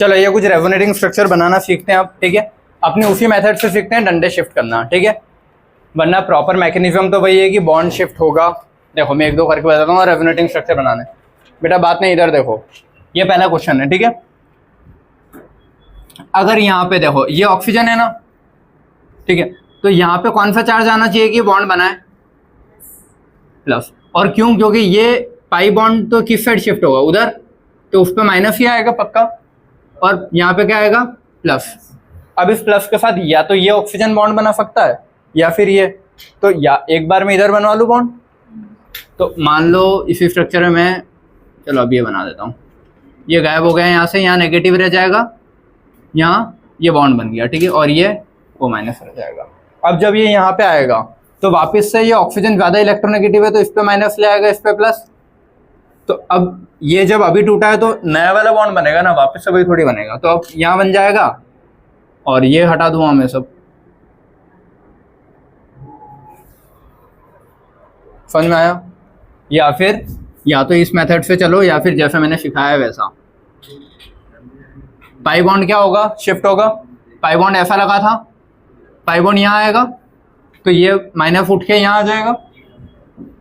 चलो ये कुछ रेजोनेटिंग स्ट्रक्चर बनाना सीखते हैं अब, ठीक है। अपनी उसी मेथड से सीखते हैं डंडे शिफ्ट करना, ठीक है। वरना प्रॉपर मैकेनिज्म तो वही है कि बॉन्ड शिफ्ट होगा। देखो मैं एक दो करके बताता हूँ रेजोनेटिंग स्ट्रक्चर बनाने। बेटा बात नहीं, इधर देखो, ये पहला क्वेश्चन है, ठीक है। अगर यहाँ पे देखो ये ऑक्सीजन है ना, ठीक है, तो यहाँ पे कौन सा चार्ज आना चाहिए कि बॉन्ड बनाए? प्लस। और क्यों? क्योंकि ये पाई बॉन्ड तो किस साइड शिफ्ट होगा? उधर, तो उस पर माइनस ही आएगा पक्का, और यहाँ पे क्या आएगा? प्लस। अब इस प्लस के साथ या तो ये ऑक्सीजन बॉन्ड बना सकता है या फिर ये, तो या एक बार में इधर बनवा लूँ बॉन्ड। तो मान लो इसी स्ट्रक्चर में मैं, चलो अब ये बना देता हूँ, ये गायब हो गया यहाँ से, यहाँ नेगेटिव रह जाएगा, यहाँ ये बॉन्ड बन गया, ठीक है, और ये O माइनस रह जाएगा। अब जब ये यहाँ पे आएगा तो वापस से ये ऑक्सीजन ज़्यादा इलेक्ट्रोनेगेटिव है तो इस पे माइनस ले आएगा, इस पे प्लस। तो अब ये जब अभी टूटा है तो नया वाला बॉन्ड बनेगा ना, वापस से वही थोड़ी बनेगा। तो अब यहाँ बन जाएगा और ये हटा दूंगा मैं सब। समझ में आया? या फिर या तो इस मेथड से चलो या फिर जैसे मैंने सिखाया वैसा। पाई बॉन्ड क्या होगा? शिफ्ट होगा। पाई बॉन्ड ऐसा लगा था, पाई बॉन्ड यहाँ आएगा तो ये माइनस उठ के यहाँ आ जाएगा।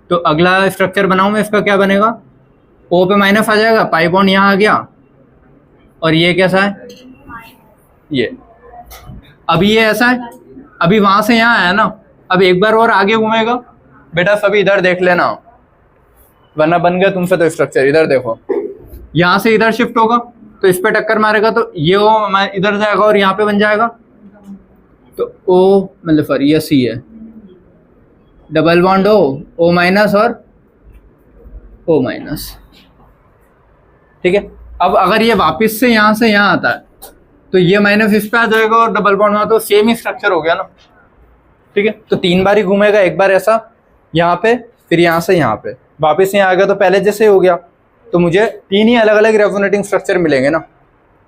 तो अगला स्ट्रक्चर बनाऊँ मैं, इसका क्या बनेगा? O पे माइनस आ जाएगा, पाई बॉन्ड यहाँ आ गया, और ये कैसा है? ये अभी ये ऐसा है, अभी वहां से यहाँ आया ना, अब एक बार और आगे घूमेगा। बेटा सभी इधर देख लेना, वरना बन गया तुमसे तो स्ट्रक्चर। इधर देखो, यहाँ से इधर शिफ्ट होगा तो इस पे टक्कर मारेगा तो ये O इधर जाएगा और यहाँ पे बन जाएगा। तो O मतलब सॉरी ये C है, डबल बॉन्ड O माइनस और O माइनस, ठीक है। अब अगर ये वापस से यहाँ आता है तो ये माइनस इस पे आ जाएगा और डबल बॉन्ड में, तो सेम ही स्ट्रक्चर हो गया ना, ठीक है। तो 3 बार ही घूमेगा, एक बार ऐसा यहाँ पे, फिर यहाँ से यहाँ पे, वापस यहाँ आ गया तो पहले जैसे हो गया। तो मुझे 3 ही अलग अलग रेजोनेटिंग स्ट्रक्चर मिलेंगे ना,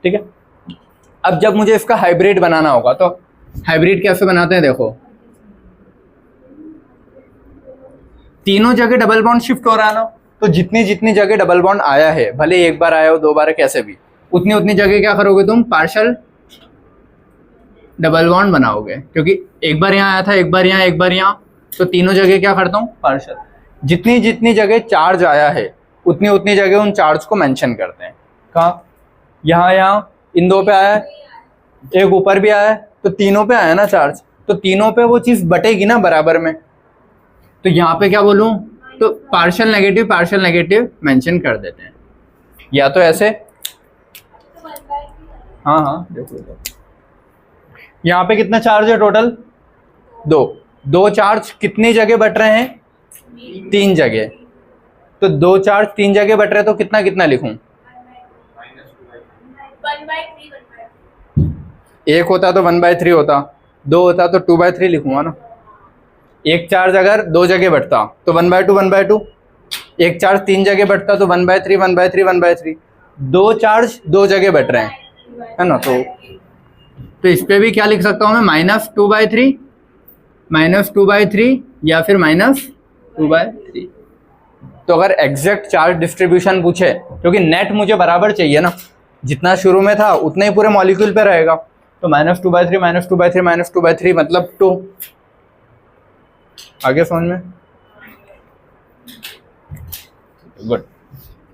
ठीक है। अब जब मुझे इसका हाइब्रिड बनाना होगा तो हाइब्रिड कैसे बनाते हैं? देखो तीनों जगह डबल बॉन्ड शिफ्ट हो रहा है ना, तो जितनी जितनी जगह डबल बॉन्ड आया है, भले एक बार आया हो, 2 बार, कैसे भी, उतनी उतनी जगह क्या करोगे तुम? पार्शियल डबल बॉन्ड बनाओगे, क्योंकि एक बार यहाँ आया था, एक बार यहाँ, एक बार यहाँ, तो तीनों जगह क्या करता हूँ? पार्शियल। जितनी जितनी जगह चार्ज आया है उतनी उतनी जगह उन चार्ज को मेंशन करते हैं। कहाँ? यहाँ इन 2 पे आया है, एक ऊपर भी आया है, तो तीनों पे आया ना चार्ज, तो तीनों पे वो चीज़ बटेगी ना बराबर में। तो यहाँ पे क्या बोलूँ? तो पार्शियल नेगेटिव मेंशन कर देते हैं, या तो ऐसे, हाँ देखो यहाँ पे कितना चार्ज है टोटल? 2 चार्ज कितनी जगह बट रहे हैं? 3 जगह। तो 2 चार्ज 3 जगह बट रहे, तो कितना कितना लिखूं? 1 होता तो 1/3 होता, 2 होता तो 2/3 लिखूंगा ना। एक चार्ज अगर 2 जगह बटता तो 1/2, एक चार्ज 3 जगह बटता तो 1/3। 2 चार्ज 2 जगह बट रहे हैं, है ना। तो इस पे भी क्या लिख सकता हूँ मैं? -2/3 या फिर -2/3। तो अगर एग्जैक्ट चार्ज डिस्ट्रीब्यूशन पूछे, क्योंकि नेट मुझे बराबर चाहिए ना, जितना शुरू में था उतना ही पूरे मॉलिक्यूल पे रहेगा, तो -2/3 मतलब 2। आगे समझ में? गुड,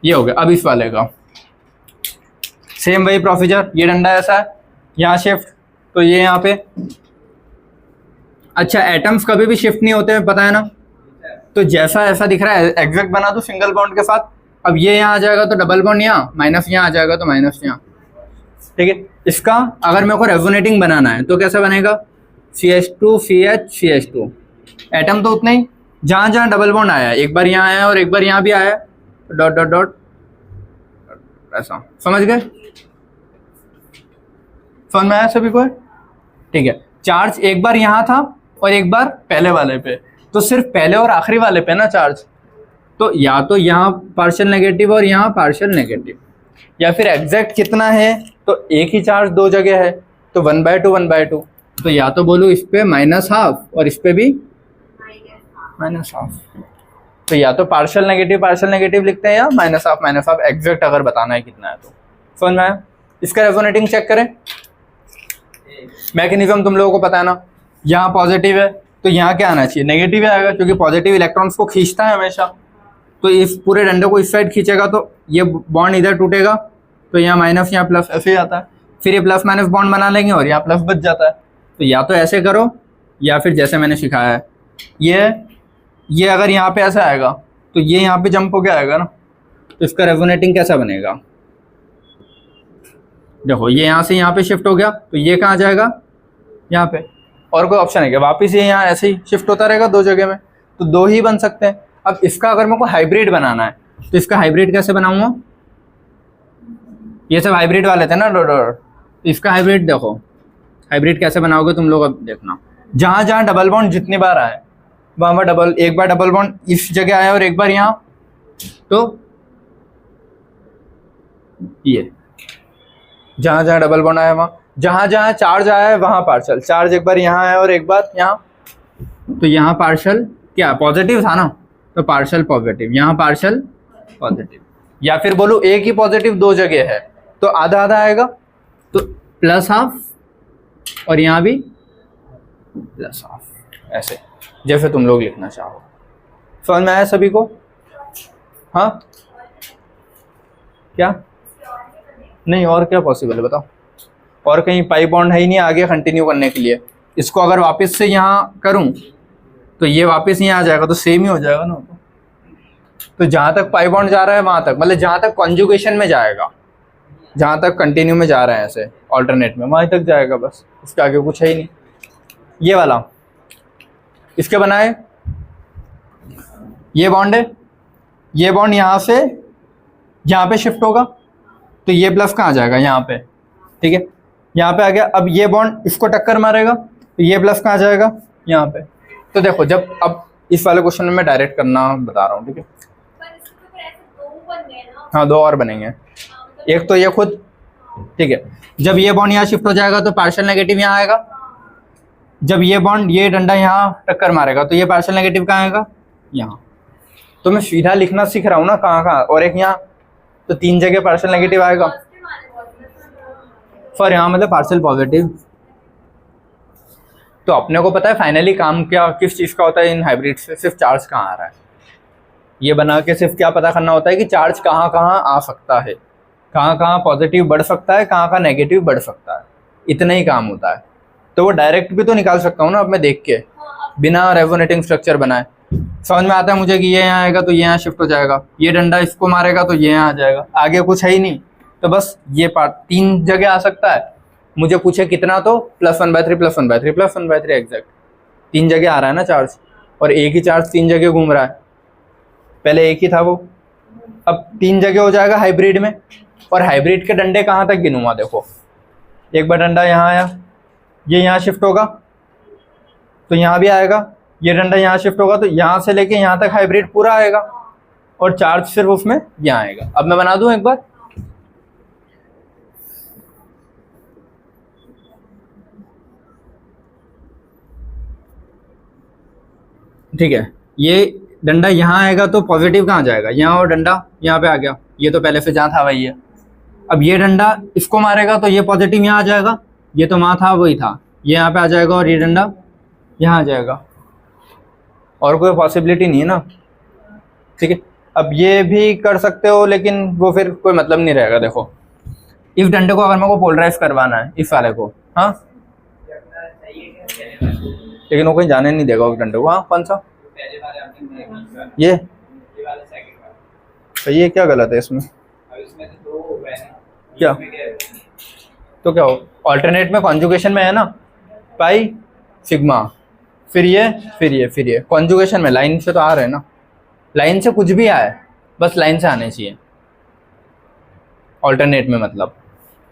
ये हो गया। अब इस वाले का सेम वही प्रोसीजर, ये डंडा ऐसा है, यहाँ शिफ्ट, तो ये यहाँ पे। अच्छा, एटम्स कभी भी शिफ्ट नहीं होते हैं, पता है ना। तो जैसा ऐसा दिख रहा है एग्जैक्ट बना दो सिंगल बॉन्ड के साथ। अब ये यहाँ आ जाएगा तो डबल बॉन्ड यहाँ, माइनस यहाँ आ जाएगा तो माइनस यहाँ, ठीक है। इसका अगर मेरे को रेजोनेटिंग बनाना है तो कैसे बनेगा? CH2 CH CH2, एटम तो उतना ही, जहाँ जहाँ डबल बॉन्ड आया, एक बार यहाँ आया और एक बार यहाँ भी आया, डॉट डॉट डॉट ऐसा। समझ गए? समझ में आया सभी को? ठीक है। चार्ज एक बार यहाँ था और एक बार पहले वाले पे, तो सिर्फ पहले और आखिरी वाले पे ना चार्ज, तो या तो यहाँ पार्शियल नेगेटिव और यहाँ पार्शियल नेगेटिव, या फिर एग्जैक्ट कितना है तो एक ही चार्ज 2 जगह है, तो 1/2। तो या तो बोलूँ इस पे -½ और इस पे भी -½ तो या तो पार्शियल नेगेटिव लिखते हैं या -½ एग्जैक्ट अगर बताना है कितना है तो। समझ में आया? इसका रेजोनेटिंग चेक करें। मैकेनिज्म तुम लोगों को पता है ना, यहाँ पॉजिटिव है तो यहाँ क्या आना चाहिए, नेगेटिव आएगा, क्योंकि पॉजिटिव इलेक्ट्रॉन्स को खींचता है हमेशा। तो इस पूरे डंडे को इस साइड खींचेगा तो ये बॉन्ड इधर टूटेगा, तो यहाँ माइनस यहाँ प्लस ऐसे ही आता है। फिर ये प्लस माइनस बॉन्ड बना लेंगे और यहाँ प्लस बच जाता है। तो या तो ऐसे करो या फिर जैसे मैंने सिखाया है, ये अगर यहाँ पे ऐसा आएगा तो ये यहाँ पे जंप हो गया आएगा ना, तो इसका रेजोनेटिंग कैसा बनेगा, देखो ये यहाँ से यहाँ पे शिफ्ट हो गया तो ये कहाँ जाएगा, यहाँ पे। और कोई ऑप्शन है क्या, वापिस ये यहाँ ऐसे ही शिफ्ट होता रहेगा दो जगह में, तो दो ही बन सकते हैं। अब इसका अगर मेरे को हाइब्रिड बनाना है तो इसका हाइब्रिड कैसे बनाऊंगा, ये सब हाइब्रिड वाले थे ना डॉट, इसका हाइब्रिड देखो, हाइब्रिड कैसे बनाओगे तुम लोग अब देखना। जहाँ जहाँ डबल बॉन्ड जितनी बार आए वहाँ डबल, एक बार डबल बॉन्ड इस जगह आया और एक बार यहाँ, तो ये जहाँ जहाँ डबल बॉन्ड आया वहाँ, जहाँ जहाँ चार्ज आया है वहाँ पार्शल चार्ज, एक बार यहाँ आया और एक बार यहाँ, तो यहाँ पार्शल क्या पॉजिटिव था ना, तो पार्शल पॉजिटिव, यहाँ पार्शल पॉजिटिव। या फिर बोलूँ एक ही पॉजिटिव दो जगह है तो आधा आधा आएगा, तो प्लस हाफ और यहाँ भी प्लस हाफ, ऐसे जैसे तुम लोग लिखना चाहो। समझ में आया सभी को? हाँ क्या नहीं, और क्या पॉसिबल है बताओ, और कहीं पाई बॉन्ड है ही नहीं आगे कंटिन्यू करने के लिए। इसको अगर वापस से यहाँ करूँ तो ये वापस यहाँ आ जाएगा, तो सेम ही हो जाएगा ना। तो जहाँ तक पाई बॉन्ड जा रहा है वहाँ तक, मतलब जहाँ तक कॉन्जुगेशन में जाएगा, जहाँ तक कंटिन्यू में जा रहे हैं ऐसे ऑल्टरनेट में, वहीं तक जाएगा बस, उसके आगे कुछ है ही नहीं। ये वाला इसके बनाए, ये बॉन्ड है, ये बॉन्ड यहाँ से यहाँ पे शिफ्ट होगा तो ये प्लस कहाँ जाएगा, यहाँ पे, ठीक है, यहाँ पे आ गया। अब ये बॉन्ड इसको टक्कर मारेगा तो ये प्लस कहाँ जाएगा, यहाँ पे। तो देखो जब अब इस वाले क्वेश्चन में मैं डायरेक्ट करना बता रहा हूँ, ठीक है। हाँ, दो और बनेंगे, एक तो ये खुद, ठीक है। जब ये बॉन्ड यहाँ शिफ्ट हो जाएगा तो पार्शियल नेगेटिव यहाँ आएगा। जब ये बॉन्ड, ये डंडा यहाँ टक्कर मारेगा तो ये पार्शियल नेगेटिव कहाँ आएगा, यहाँ। तो मैं सीधा लिखना सीख रहा हूँ ना कहाँ कहाँ, और एक यहाँ, तो तीन जगह पार्शियल नेगेटिव आएगा। फॉर यहाँ मतलब पार्शियल पॉजिटिव। तो अपने को पता है फाइनली काम क्या किस चीज़ का होता है इन हाइब्रिड से, सिर्फ चार्ज कहाँ आ रहा है। ये बना के सिर्फ क्या पता करना होता है कि चार्ज कहाँ कहाँ आ सकता है, कहाँ कहाँ पॉजिटिव बढ़ सकता है, कहाँ कहाँ नेगेटिव बढ़ सकता है, इतना ही काम होता है। तो वो डायरेक्ट भी तो निकाल सकता हूँ ना अब मैं देख के, बिना रेजोनेटिंग स्ट्रक्चर बनाए। समझ में आता है मुझे कि ये यहाँ आएगा तो ये यहाँ शिफ्ट हो जाएगा, ये डंडा इसको मारेगा तो ये यहाँ आ जाएगा, आगे कुछ है ही नहीं। तो बस ये पार्ट तीन जगह आ सकता है। मुझे पूछे कितना, तो +1/3 +1/3 +1/3 एग्जैक्ट तीन जगह आ रहा है ना चार्ज, और एक ही चार्ज तीन जगह घूम रहा है, पहले एक ही था वो, अब तीन जगह हो जाएगा हाइब्रिड में। और हाइब्रिड के डंडे कहाँ तक गिनूंगा, देखो एक बार डंडा यहाँ आया, ये यहाँ शिफ्ट होगा तो यहाँ भी आएगा, ये डंडा यहाँ शिफ्ट होगा तो यहाँ से लेके यहाँ तक हाइब्रिड पूरा आएगा, और चार्ज सिर्फ उसमें यहाँ आएगा। अब मैं बना दूं एक बार, ठीक है। ये डंडा यहाँ आएगा तो पॉजिटिव कहाँ जाएगा, यहाँ, और डंडा यहाँ पे आ गया, ये तो पहले से जहाँ था वही है। अब ये डंडा इसको मारेगा तो ये पॉजिटिव यहाँ आ जाएगा, ये तो वहाँ था वही था, ये यहाँ पे आ जाएगा, और ये डंडा यहाँ आ जाएगा। और कोई पॉसिबिलिटी नहीं है ना, ठीक है। अब ये भी कर सकते हो लेकिन वो फिर कोई मतलब नहीं रहेगा। देखो इस डंडे को अगर मेरे को पोलराइज करवाना है, इस वाले को, हाँ, लेकिन वो कहीं जाने नहीं देगा उस डंडे को। हाँ, कौन सा, ये तो ये क्या गलत है इसमें, क्या तो क्या हो, ऑल्टरनेट में कॉन्जुगेशन में है ना, पाई सिग्मा, फिर ये कॉन्जुगेशन में लाइन से तो आ रहे हैं ना, लाइन से कुछ भी आए बस लाइन से आने चाहिए ऑल्टरनेट में, मतलब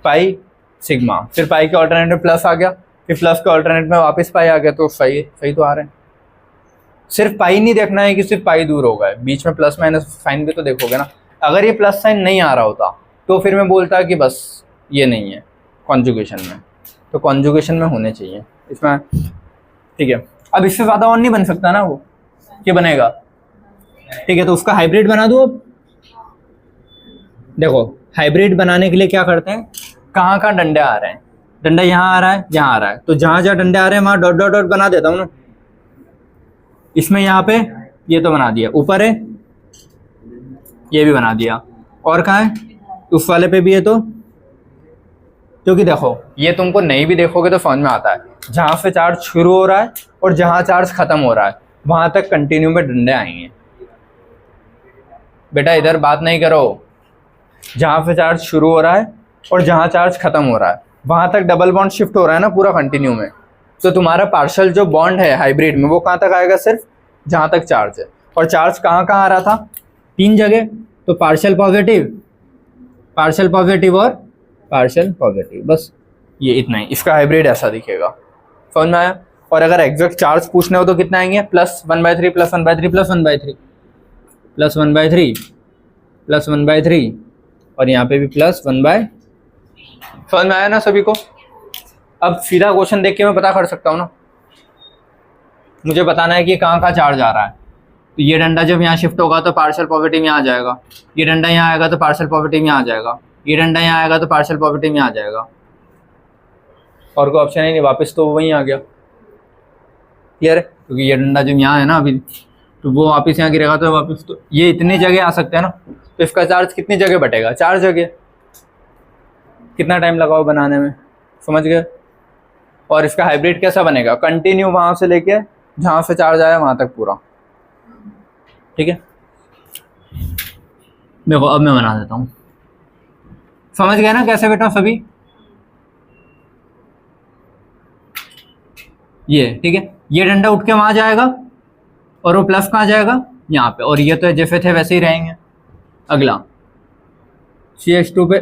पाई सिग्मा, फिर पाई के ऑल्टरनेट में प्लस आ गया, फिर प्लस के ऑल्टरनेट में वापस पाई आ गया, तो सही तो आ रहे हैं। सिर्फ पाई नहीं देखना है कि सिर्फ पाई दूर होगा, बीच में प्लस माइनस साइन भी तो देखोगे ना। अगर ये प्लस साइन नहीं आ रहा होता तो फिर मैं बोलता कि बस ये नहीं है कॉन्जुगेशन में, तो कॉन्जुगेशन में होने चाहिए इसमें, ठीक है। अब इससे ज़्यादा और नहीं बन सकता ना वो, क्या बनेगा, ठीक है। तो उसका हाइब्रिड बना दो। अब देखो हाइब्रिड बनाने के लिए क्या करते हैं, कहाँ कहाँ डंडे आ रहे हैं, डंडा यहाँ आ रहा है, यहाँ आ रहा है, तो जहाँ जहाँ डंडे आ रहे हैं वहाँ डॉट डॉट डॉट बना देता हूँ ना। इसमें यहाँ पे ये तो बना दिया, ऊपर है ये भी बना दिया, और कहाँ है उस वाले पे भी है। तो क्योंकि देखो ये तुमको नहीं भी देखोगे तो समझ में आता है, जहाँ से चार्ज शुरू हो रहा है और जहाँ चार्ज खत्म हो रहा है वहाँ तक कंटिन्यू में डंडे आएंगे। बेटा इधर बात नहीं करो, जहाँ से चार्ज शुरू हो रहा है और जहाँ चार्ज खत्म हो रहा है वहाँ तक डबल बॉन्ड शिफ्ट हो रहा है ना पूरा कंटिन्यू में। तो तुम्हारा पार्शियल जो बॉन्ड है हाइब्रिड में वो कहाँ तक आएगा, सिर्फ जहाँ तक चार्ज है। और चार्ज कहाँ कहाँ आ रहा था, 3 जगह, तो पार्शियल पॉजिटिव और पार्शियल पॉजिटिव, बस ये इतना ही। इसका हाइब्रिड ऐसा दिखेगा, समझ में आया। और अगर एग्जैक्ट चार्ज पूछने हो तो कितना आएंगे, +1/3 +1/3 +1/3 +1/3 +1/3 और यहाँ पे भी +1/, समझ में आया ना सभी को। अब सीधा क्वेश्चन देख के मैं पता कर सकता हूँ ना, मुझे बताना है कि कहाँ कहाँ चार्ज आ रहा है। तो ये डंडा जब यहाँ शिफ्ट होगा तो पार्शियल पॉजिटिव यहाँ आ जाएगा, ये डंडा यहाँ आएगा तो पार्शियल पॉजिटिव यहाँ आ जाएगा, ये डंडा यहाँ आएगा तो पार्शियल पॉजिटिव यहाँ आ जाएगा, और कोई ऑप्शन ही नहीं, वापस तो वहीं आ गया। क्लियर है, क्योंकि ये डंडा जब यहाँ है ना अभी, तो वो वापस यहाँ गिरेगा तो वापस, तो ये इतनी जगह आ सकते हैं ना। तो इसका चार्ज कितनी जगह बटेगा, 4 जगह। कितना टाइम लगाओ बनाने में, समझ गए। और इसका हाइब्रिड कैसा बनेगा, कंटिन्यू वहाँ से लेके जहाँ से चार्ज आया वहाँ तक पूरा, ठीक है। देखो अब मैं बना देता हूँ, समझ गए ना कैसे बेटा सभी। ये ठीक है, ये डंडा उठ के वहाँ जाएगा और वो प्लस कहाँ जाएगा, यहाँ पे, और ये तो जैसे थे वैसे ही रहेंगे। अगला CH2 पे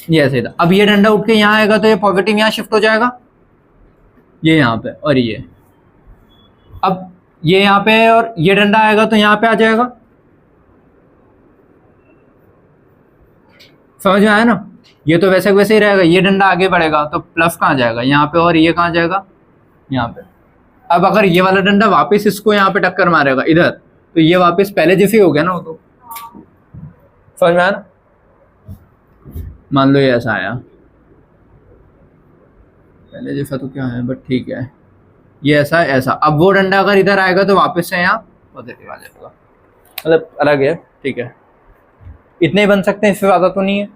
ये ऐसे था। अब ये डंडा उठ के यहाँ आएगा तो ये पॉजिटिव यहाँ शिफ्ट हो जाएगा, ये यहाँ पे, और ये अब ये यहाँ पे है, और ये डंडा आएगा तो यहाँ पे आ जाएगा, समझ में आया ना। ये तो वैसे वैसे ही रहेगा, ये डंडा आगे बढ़ेगा तो प्लस कहाँ जाएगा, यहाँ पे, और ये कहाँ जाएगा, यहाँ पे। अब अगर ये वाला डंडा वापस इसको यहाँ पे टक्कर मारेगा इधर, तो ये वापस पहले जैसे ही हो गया ना, वो तो समझ में आया ना। मान लो ये ऐसा आया, पहले जैसा तो क्या है बट ठीक है, ये ऐसा ऐसा। अब वो डंडा अगर इधर आएगा तो वापस से यहाँ पॉजिटिव आ जाएगा, मतलब अलग है, ठीक है। इतने ही बन सकते हैं, इससे ज़्यादा तो नहीं है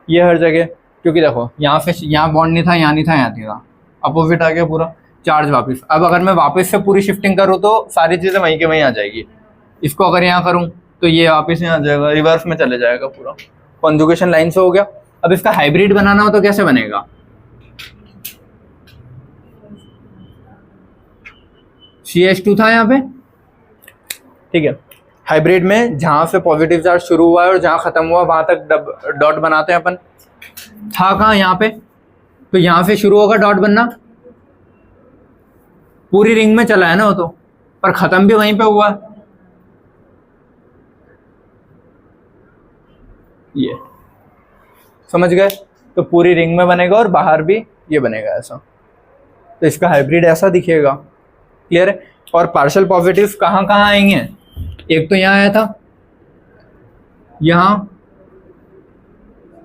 ये हर जगह, क्योंकि देखो यहाँ से यहाँ बॉन्ड नहीं था, यहाँ नहीं था, यहाँ नहीं था, अपोजिट आ गया पूरा चार्ज वापस। अब अगर मैं वापस से पूरी शिफ्टिंग करूँ तो सारी चीज़ें वहीं के वहीं आ जाएगी। इसको अगर यहाँ करूँ तो ये वापस यहाँ आ जाएगा, रिवर्स में चले जाएगा पूरा, कॉन्जुगेशन लाइन से हो गया। अब इसका हाइब्रिड बनाना हो तो कैसे बनेगा, CH2 था यहाँ पे, ठीक है। हाइब्रिड में जहाँ से पॉजिटिव चार्ज शुरू हुआ है और जहाँ खत्म हुआ वहाँ तक डॉट बनाते हैं अपन। था कहाँ, यहाँ पे, तो यहाँ से शुरू होगा डॉट बनना, पूरी रिंग में चला है ना वो तो, पर खत्म भी वहीं पे हुआ है। ये समझ गए, तो पूरी रिंग में बनेगा और बाहर भी ये बनेगा ऐसा, तो इसका हाइब्रिड ऐसा दिखेगा। क्लियर है। और पार्शियल पॉजिटिव कहाँ कहाँ आएंगे, एक तो यहाँ आया था, यहाँ,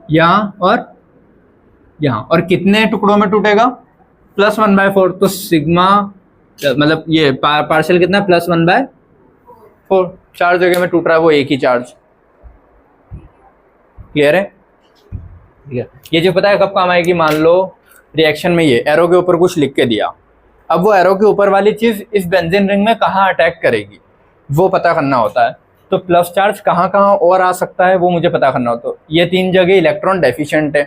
यहाँ और यहाँ, और कितने टुकड़ों में टूटेगा, +1/4। तो सिग्मा मतलब ये पार्शियल कितना, +1/4, 4 जगह में टूट रहा है वो एक ही चार्ज। क्लियर है, ठीक है। ये जो पता है कब काम आएगी, मान लो रिएक्शन में ये एरो के ऊपर कुछ लिख के दिया, अब वो एरो के ऊपर वाली चीज़ इस बेंजीन रिंग में कहाँ अटैक करेगी वो पता करना होता है। तो प्लस चार्ज कहाँ कहाँ और आ सकता है वो मुझे पता करना होता है। ये 3 जगह इलेक्ट्रॉन डेफिशिएंट है,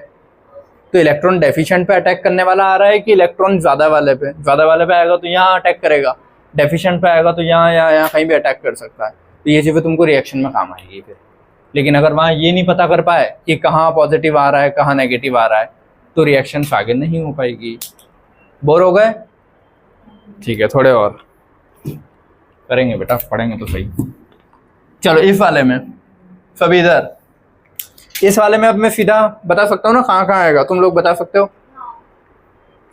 तो इलेक्ट्रॉन डेफिशिएंट पे अटैक करने वाला आ रहा है कि इलेक्ट्रॉन ज़्यादा वाले पे आएगा तो यहाँ अटैक करेगा, डेफिशिएंट पे आएगा तो यहाँ कहीं भी अटैक कर सकता है। तो ये चीज़ें तुमको रिएक्शन में काम आएगी फिर। लेकिन अगर वहाँ ये नहीं पता कर पाए कि कहाँ पॉजिटिव आ रहा है कहाँ नेगेटिव आ रहा है तो रिएक्शन आगे नहीं हो पाएगी। बोर हो गए, ठीक है, थोड़े और करेंगे बेटा, पढ़ेंगे तो सही। चलो इस वाले में सभी इधर, इस वाले में अब मैं सीधा बता सकता हूँ ना कहाँ कहाँ आएगा, तुम लोग बता सकते हो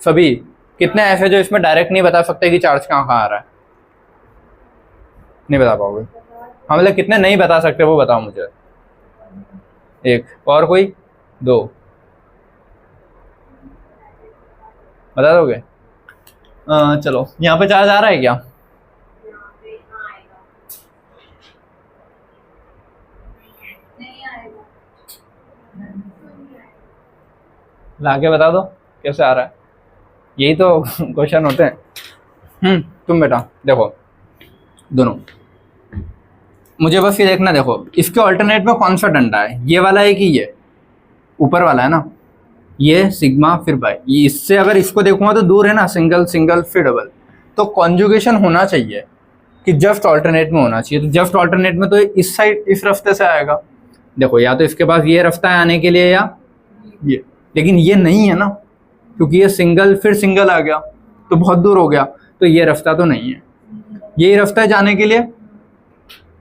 सभी। कितने ऐसे जो इसमें डायरेक्ट नहीं बता सकते कि चार्ज कहाँ कहाँ आ रहा है, नहीं बता पाओगे। हाँ मतलब कितने नहीं बता सकते वो बताओ मुझे। एक और कोई, 2 बता दोगे? चलो यहाँ पे चार्ज आ रहा है क्या? लाके बता दो कैसे आ रहा है, यही तो क्वेश्चन होते हैं। तुम बेटा देखो दोनों, मुझे बस ये देखना, देखो इसके ऑल्टरनेट में कौन सा डंडा है, ये वाला है कि ये ऊपर वाला है ना, ये सिग्मा फिर बाई, ये इससे अगर इसको देखूंगा तो दूर है ना, सिंगल सिंगल फिर डबल, तो कॉन्जुगेशन होना चाहिए कि जस्ट ऑल्टरनेट में होना चाहिए। तो जस्ट ऑल्टरनेट में तो इस साइड इस रास्ते से आएगा, देखो या तो इसके पास ये रास्ता है आने के लिए या ये, लेकिन ये नहीं है ना, क्योंकि ये सिंगल फिर सिंगल आ गया तो बहुत दूर हो गया, तो ये रास्ता तो नहीं है। यही रास्ता है जाने के लिए,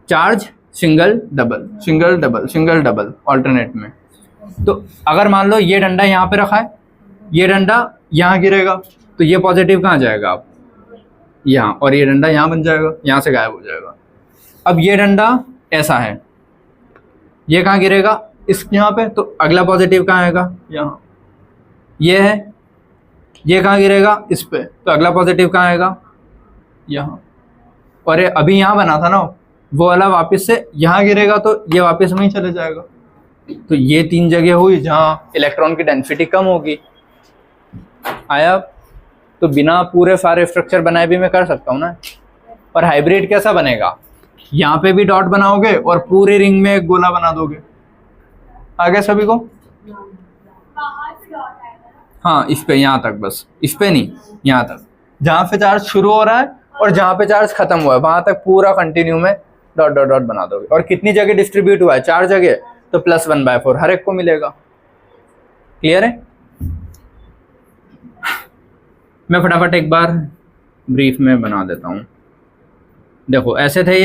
charge single double single double single double alternate में। तो अगर मान लो ये डंडा यहाँ पे रखा है, ये डंडा यहाँ गिरेगा, तो ये पॉजिटिव कहाँ जाएगा आप यहाँ, और ये डंडा यहाँ बन जाएगा, यहाँ से गायब हो जाएगा। अब ये डंडा ऐसा है, ये कहाँ गिरेगा इस यहाँ पे, तो अगला पॉजिटिव कहाँ आएगा यहाँ, ये है, ये कहाँ गिरेगा इस पे, तो अगला पॉजिटिव कहाँ आएगा यहाँ। और ये अभी यहाँ बना था ना, वो वाला वापस से यहाँ गिरेगा तो ये वापस वहीं चले जाएगा। तो ये 3 जगह हुई जहाँ इलेक्ट्रॉन की डेंसिटी कम होगी। आया? तो बिना पूरे सारे स्ट्रक्चर बनाए भी मैं कर सकता हूँ ना। और हाइब्रिड कैसा बनेगा, यहाँ पे भी डॉट बनाओगे और पूरे रिंग में एक गोला बना दोगे। आगे सभी को? हाँ इस पे, यहाँ तक, बस इस पे नहीं, यहाँ तक जहाँ पे चार्ज शुरू हो रहा है और जहाँ पे चार्ज खत्म हुआ है वहां तक पूरा कंटिन्यू में डॉट डॉट डॉट बना दोगे। और कितनी जगह डिस्ट्रीब्यूट हुआ है, 4 जगह, तो +1/4 हर एक को मिलेगा। क्लियर है? मैं फटाफट एक बार ब्रीफ में बना देता हूँ। देखो ऐसे थे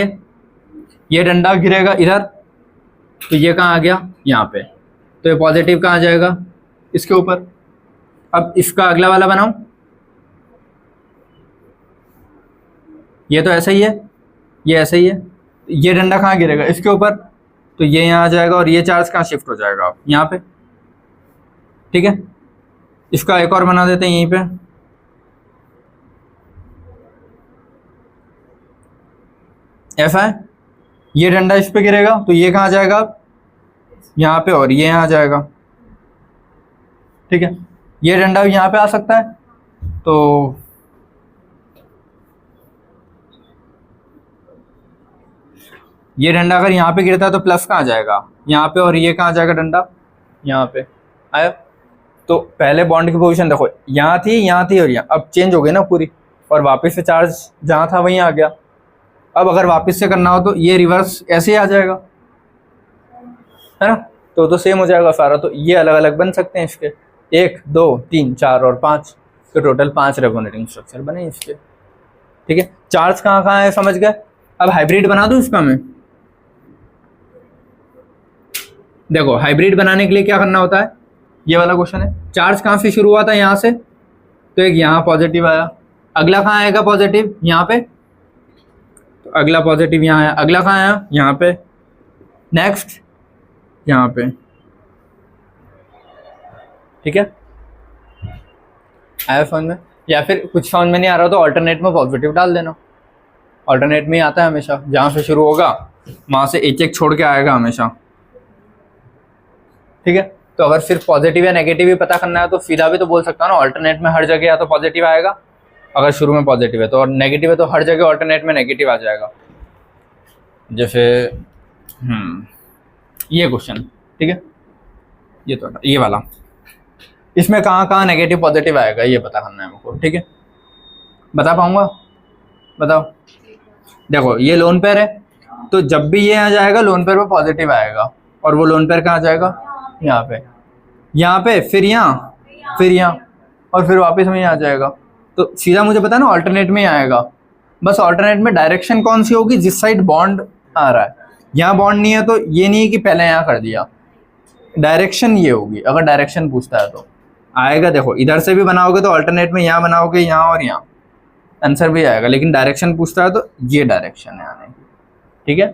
ये डंडा गिरेगा इधर, तो ये कहाँ आ गया यहाँ पे, तो ये पॉजिटिव कहाँ आ जाएगा इसके ऊपर। अब इसका अगला वाला बनाऊं, ये तो ऐसा ही है, ये ऐसा ही है, ये डंडा कहाँ गिरेगा इसके ऊपर, तो ये यहाँ आ जाएगा और ये चार्ज कहाँ शिफ्ट हो जाएगा यहाँ पे। ठीक है, इसका एक और बना देते हैं यहीं पे। ऐसा है, ये डंडा इस पे गिरेगा तो ये कहाँ जाएगा यहाँ पे, और ये यहाँ जाएगा। ठीक है, ये डंडा भी यहाँ पे आ सकता है, तो ये डंडा अगर यहाँ पे गिरता है तो प्लस कहाँ जाएगा यहाँ पे, और ये कहाँ जाएगा डंडा यहाँ पे। आया? तो पहले बॉन्ड की पोजीशन देखो, यहाँ थी और यहाँ, अब चेंज हो गई ना पूरी, और वापस से चार्ज जहाँ था वहीं आ गया। अब अगर वापस से करना हो तो ये रिवर्स ऐसे ही आ जाएगा, है ना, तो सेम हो जाएगा सारा। तो ये अलग अलग बन सकते हैं इसके, 1 2 3 4 और 5, तो टोटल 5 रेजोनेटिंग स्ट्रक्चर बने इसके। ठीक है, चार्ज कहाँ कहाँ है समझ गए। अब हाइब्रिड बना दूं इसका मैं। देखो हाइब्रिड बनाने के लिए क्या करना होता है, ये वाला क्वेश्चन है, चार्ज कहाँ से शुरू हुआ था यहाँ से, तो एक यहाँ पॉजिटिव आया, अगला कहाँ आएगा पॉजिटिव यहाँ पे, तो अगला पॉजिटिव यहाँ आया, अगला कहाँ आया यहाँ पे, नेक्स्ट यहाँ पे। ठीक है, आया समझ में? या फिर कुछ समझ में नहीं आ रहा तो अल्टरनेट में पॉजिटिव डाल देना, अल्टरनेट में ही आता है हमेशा, जहाँ से शुरू होगा वहाँ से एक छोड़ के आएगा हमेशा। ठीक है, तो अगर सिर्फ पॉजिटिव या नेगेटिव ही पता करना है तो सीधा भी तो बोल सकता हूँ ना, अल्टरनेट में हर जगह या तो पॉजिटिव आएगा अगर शुरू में पॉजिटिव है तो, और नेगेटिव है तो हर जगह अल्टरनेट में नेगेटिव आ जाएगा। जैसे ये क्वेश्चन, ठीक है, ये तो ये वाला, इसमें कहाँ कहाँ नेगेटिव पॉजिटिव आएगा ये पता करना है मुझको। ठीक है, बता पाऊंगा? बताओ। देखो ये लोन पेयर है, तो जब भी ये आ जाएगा लोन पेयर पे पॉजिटिव आएगा, और वो लोन पेयर कहाँ जाएगा यहाँ पे, फिर यहाँ और फिर वापस में आ जाएगा। तो सीधा मुझे पता है ना अल्टरनेट में ही आएगा, बस अल्टरनेट में डायरेक्शन कौन सी होगी, जिस साइड बॉन्ड आ रहा है। यहाँ बॉन्ड नहीं है तो ये नहीं है कि पहले यहाँ कर दिया, डायरेक्शन ये होगी। अगर डायरेक्शन पूछता है तो आएगा, देखो इधर से भी बनाओगे तो अल्टरनेट में यहाँ बनाओगे, यहाँ और यहाँ, आंसर भी आएगा। लेकिन डायरेक्शन पूछता है तो ये डायरेक्शन है आने की। ठीक है,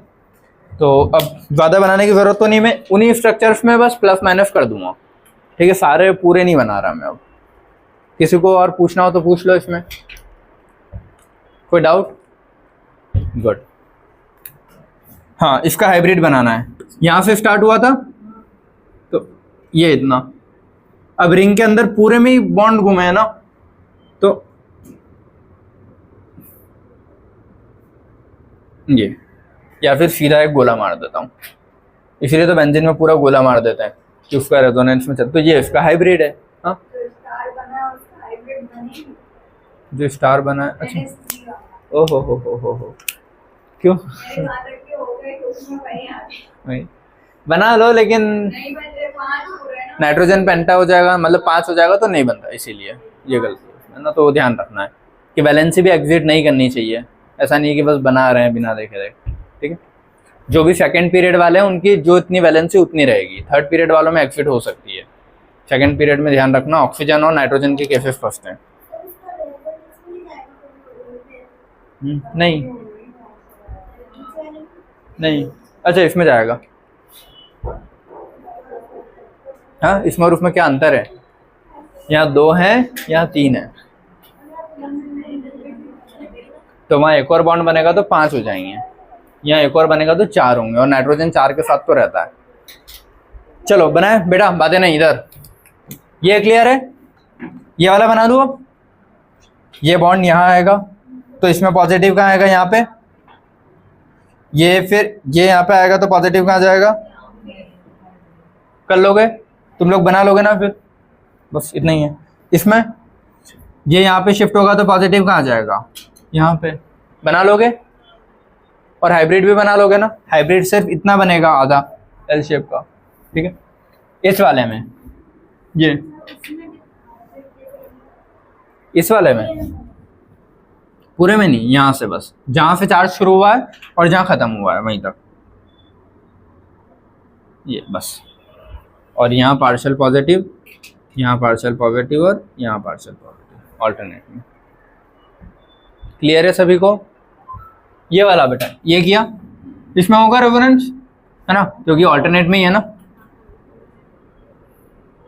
तो अब ज़्यादा बनाने की ज़रूरत तो नहीं, मैं उन्हीं स्ट्रक्चर्स में बस प्लस माइनस कर दूंगा, ठीक है, सारे पूरे नहीं बना रहा मैं अब। किसी को और पूछना हो तो पूछ लो इसमें, कोई डाउट? गुड। हाँ, इसका हाइब्रिड बनाना है। यहां से स्टार्ट हुआ था तो ये इतना, अब रिंग के अंदर पूरे में ही बॉन्ड घूमे है ना, तो ये, या फिर सीधा एक गोला मार देता हूँ, इसलिए तो बेंजीन में पूरा गोला मार देते हैं कि उसका रेजोनेंस में चल। तो ये इसका हाइब्रिड है। हाँ, जो स्टार बना है। अच्छा, ओहो हो, क्यों? नहीं बना लो, लेकिन नाइट्रोजन पेंटा हो जाएगा, मतलब 5 हो जाएगा तो नहीं बनता, इसीलिए ये गलती है ना। तो ध्यान रखना है कि वैलेंसी भी एग्जिट नहीं करनी चाहिए। ऐसा नहीं कि बस बना रहे हैं बिना देखे देखे, ठीक है। जो भी सेकंड पीरियड वाले हैं उनकी जो इतनी वैलेंसी उतनी रहेगी, थर्ड पीरियड वालों में एग्जिट हो सकती है। सेकंड पीरियड में ध्यान रखना, ऑक्सीजन और नाइट्रोजन के केसेस फर्स्ट हैं। नहीं नहीं, अच्छा इसमें जाएगा। हाँ, इसमें और उसमें क्या अंतर है? यहाँ 2 है, यहाँ 3 है, तो वहाँ एक और बॉन्ड बनेगा तो 5 हो जाएंगे, यहाँ एक और बनेगा तो 4 होंगे, और नाइट्रोजन 4 के साथ तो रहता है। चलो बनाए बेटा, बातें नहीं इधर। ये क्लियर है? ये वाला बना दूँ अब। ये बॉन्ड यहाँ आएगा तो इसमें पॉजिटिव कहाँ आएगा? यहाँ पे। ये फिर ये यहाँ पे आएगा तो पॉजिटिव कहाँ जाएगा? कर लोगे तुम लोग, बना लोगे ना फिर, बस इतना ही है। इसमें ये यहाँ पे शिफ्ट होगा तो पॉजिटिव कहाँ जाएगा? यहाँ पे। बना लोगे? और हाइब्रिड भी बना लोगे ना। हाइब्रिड सिर्फ इतना बनेगा, आधा एल शेप का, ठीक है। इस वाले में, ये इस वाले में पूरे में नहीं, यहाँ से बस जहाँ से चार्ज शुरू हुआ है और जहाँ ख़त्म हुआ है वहीं तक, ये बस। और यहाँ पार्शियल पॉजिटिव, यहाँ पार्शियल पॉजिटिव और यहाँ पार्शियल पॉजिटिव ऑल्टरनेट में। क्लियर है सभी को? ये वाला बेटा ये किया, इसमें होगा रेफरेंस, है ना, क्योंकि ऑल्टरनेट में ही है ना।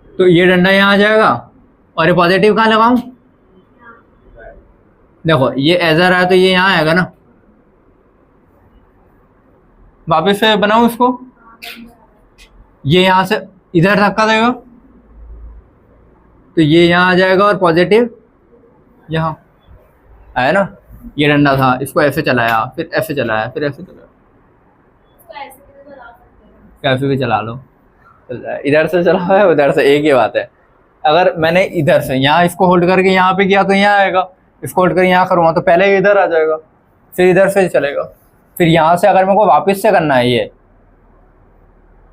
तो ये डंडा यहाँ आ जाएगा और ये पॉजिटिव कहाँ लगाऊं? देखो ये ऐसा रहा तो ये यहाँ आएगा ना। वापस से बनाऊं इसको, ये यहाँ से इधर धक्का देगा तो ये यहाँ आ जाएगा और पॉजिटिव यहाँ आया ना। ये डंडा था, इसको ऐसे चलाया, फिर ऐसे चलाया, फिर ऐसे चलाया, कैसे भी चला लो, इधर से चला है उधर से, एक ही बात है। अगर मैंने इधर से यहाँ इसको होल्ड करके यहाँ पे किया तो यहाँ आएगा, इसको होल्ड करके यहाँ करूँगा तो पहले इधर आ जाएगा, फिर इधर से चलेगा। फिर यहाँ से अगर मेरे को वापस से करना है ये,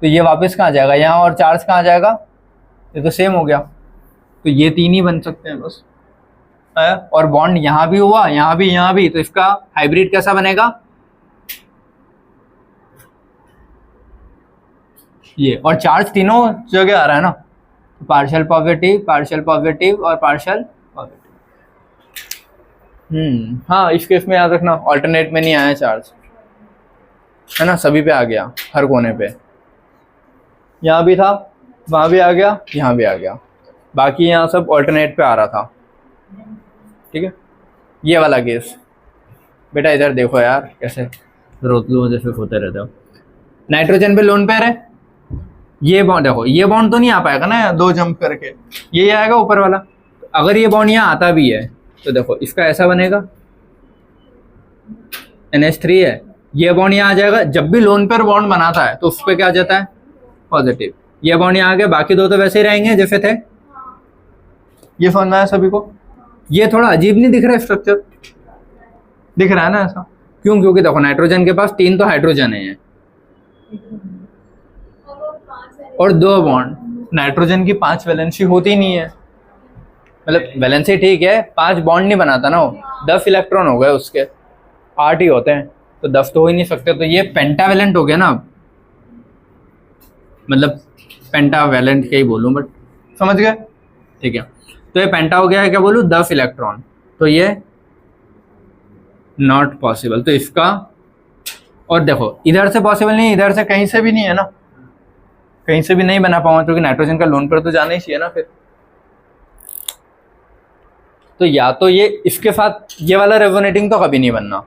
तो ये वापस कहाँ जाएगा? यहाँ, और चार्ज कहाँ जाएगा? ये तो सेम हो गया। तो ये 3 ही बन सकते हैं बस। और बॉन्ड यहाँ भी हुआ, यहाँ भी, यहाँ भी, तो इसका हाइब्रिड कैसा बनेगा? ये, और चार्ज तीनों जगह आ रहा है ना, पार्शियल पॉजिटिव, पार्शियल पॉजिटिव और पार्शियल पॉजिटिव। हाँ, इस केस में याद रखना ऑल्टरनेट में नहीं आया चार्ज, है ना, सभी पे आ गया, हर कोने पे। यहाँ भी था, वहाँ भी आ गया, यहाँ भी आ गया, बाकी यहाँ सब ऑल्टरनेट पे आ रहा था, ठीक है। ये वाला केस बेटा इधर देखो यार, कैसे रोतलू जैसे होते रहते हो। नाइट्रोजन पे लोन पेयर है, ये बॉन्ड देखो, ये बॉन्ड तो नहीं आ पाएगा ना 2 जंप करके, ये आएगा ऊपर वाला। अगर ये बॉन्ड यहाँ आता भी है तो देखो इसका ऐसा बनेगा, NH3 है, ये बॉन्ड यहाँ आ जाएगा। जब भी लोन पेयर बॉन्ड बनाता है तो उस पर क्या आ जाता है? पॉजिटिव। ये बॉन्ड यहाँ आ गया, बाकी 2 तो वैसे ही रहेंगे जैसे थे। ये समझ में आया सभी को? ये थोड़ा अजीब नहीं दिख रहा है स्ट्रक्चर? दिख रहा है ना ऐसा? क्यों? क्योंकि देखो नाइट्रोजन के पास 3 तो हाइड्रोजन है और 2 बॉन्ड। नाइट्रोजन की 5 वैलेंसी होती नहीं है, मतलब वैलेंसी ठीक है, 5 बॉन्ड नहीं बनाता ना वो, 10 इलेक्ट्रॉन हो गए उसके, 8 ही होते हैं, तो 10 तो हो ही नहीं सकते। तो ये पेंटावेलेंट हो गया ना, मतलब पेंटावेलेंट क्या ही बोलूँ, बट समझ गए, ठीक है। तो ये पेंटा हो गया है, क्या बोलूँ, 10 इलेक्ट्रॉन, तो ये नॉट पॉसिबल। तो इसका, और देखो इधर से पॉसिबल नहीं, इधर से कहीं से भी नहीं है ना, कहीं से भी नहीं बना पाऊंगा क्योंकि नाइट्रोजन का लोन पेयर तो जाना ही चाहिए ना फिर। तो या तो ये इसके साथ ये वाला रेजोनेटिंग तो कभी नहीं बनना,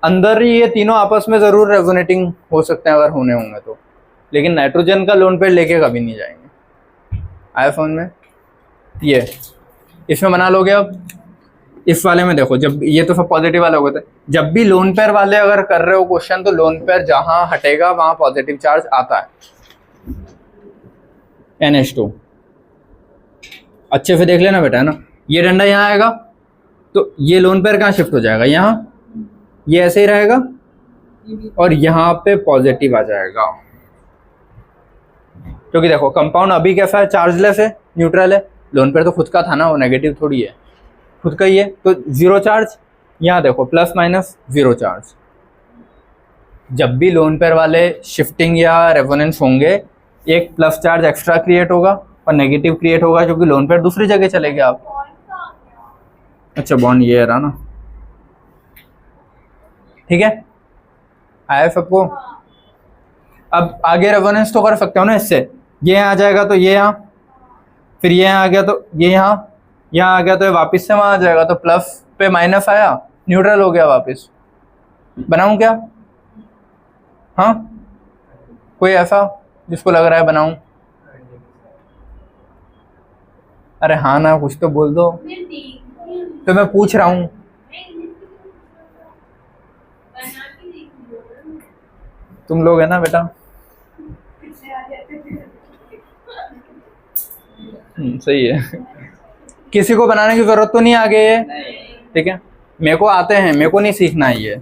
अंदर ही ये तीनों आपस में जरूर रेजोनेटिंग हो सकते हैं अगर होने होंगे तो, लेकिन नाइट्रोजन का लोन पेयर लेके कभी नहीं जाएंगे। आया फोन में? ये इसमें बना लोगे। अब इस वाले में देखो, जब ये तो सब पॉजिटिव वाले हो गए थे, जब भी लोन पेयर वाले अगर कर रहे हो क्वेश्चन तो लोन पेयर जहां हटेगा वहां पॉजिटिव चार्ज आता है। NH2 अच्छे से देख लेना बेटा, है ना। ये डंडा यहाँ आएगा तो ये लोन पेयर कहाँ शिफ्ट हो जाएगा, यहाँ, ये ऐसे ही रहेगा और यहाँ पे पॉजिटिव आ जाएगा। क्योंकि देखो कंपाउंड अभी कैसा है, चार्जलेस है, न्यूट्रल है। लोन पेयर तो खुद का था ना, वो नेगेटिव थोड़ी है, खुद का ही है, तो जीरो चार्ज। यहाँ देखो प्लस माइनस जीरो चार्ज। जब भी लोन पेयर वाले शिफ्टिंग या रेजोनेंस होंगे, एक प्लस चार्ज एक्स्ट्रा क्रिएट होगा और नेगेटिव क्रिएट होगा क्योंकि लोन पेयर दूसरी जगह चले गए आप। अच्छा बॉन्ड ये रहा ना, ठीक है, आया सबको। अब आगे रेजोनेंस तो कर सकते हो ना इससे, ये यहाँ आ जाएगा तो ये यहाँ, फिर ये यहाँ आ गया तो ये यहाँ आ गया तो ये वापस से वहाँ आ जाएगा, तो प्लस पे माइनस आया, न्यूट्रल हो गया वापस। बनाऊं क्या? हाँ, कोई ऐसा जिसको लग रहा है बनाऊं? अरे हाँ ना, कुछ तो बोल दो। तो मैं पूछ रहा हूँ। तुम लोग है ना बेटा, सही है। किसी को बनाने की जरूरत तो नहीं आगे ये, ठीक है। मेरे को आते हैं, मेरे को नहीं सीखना है ये।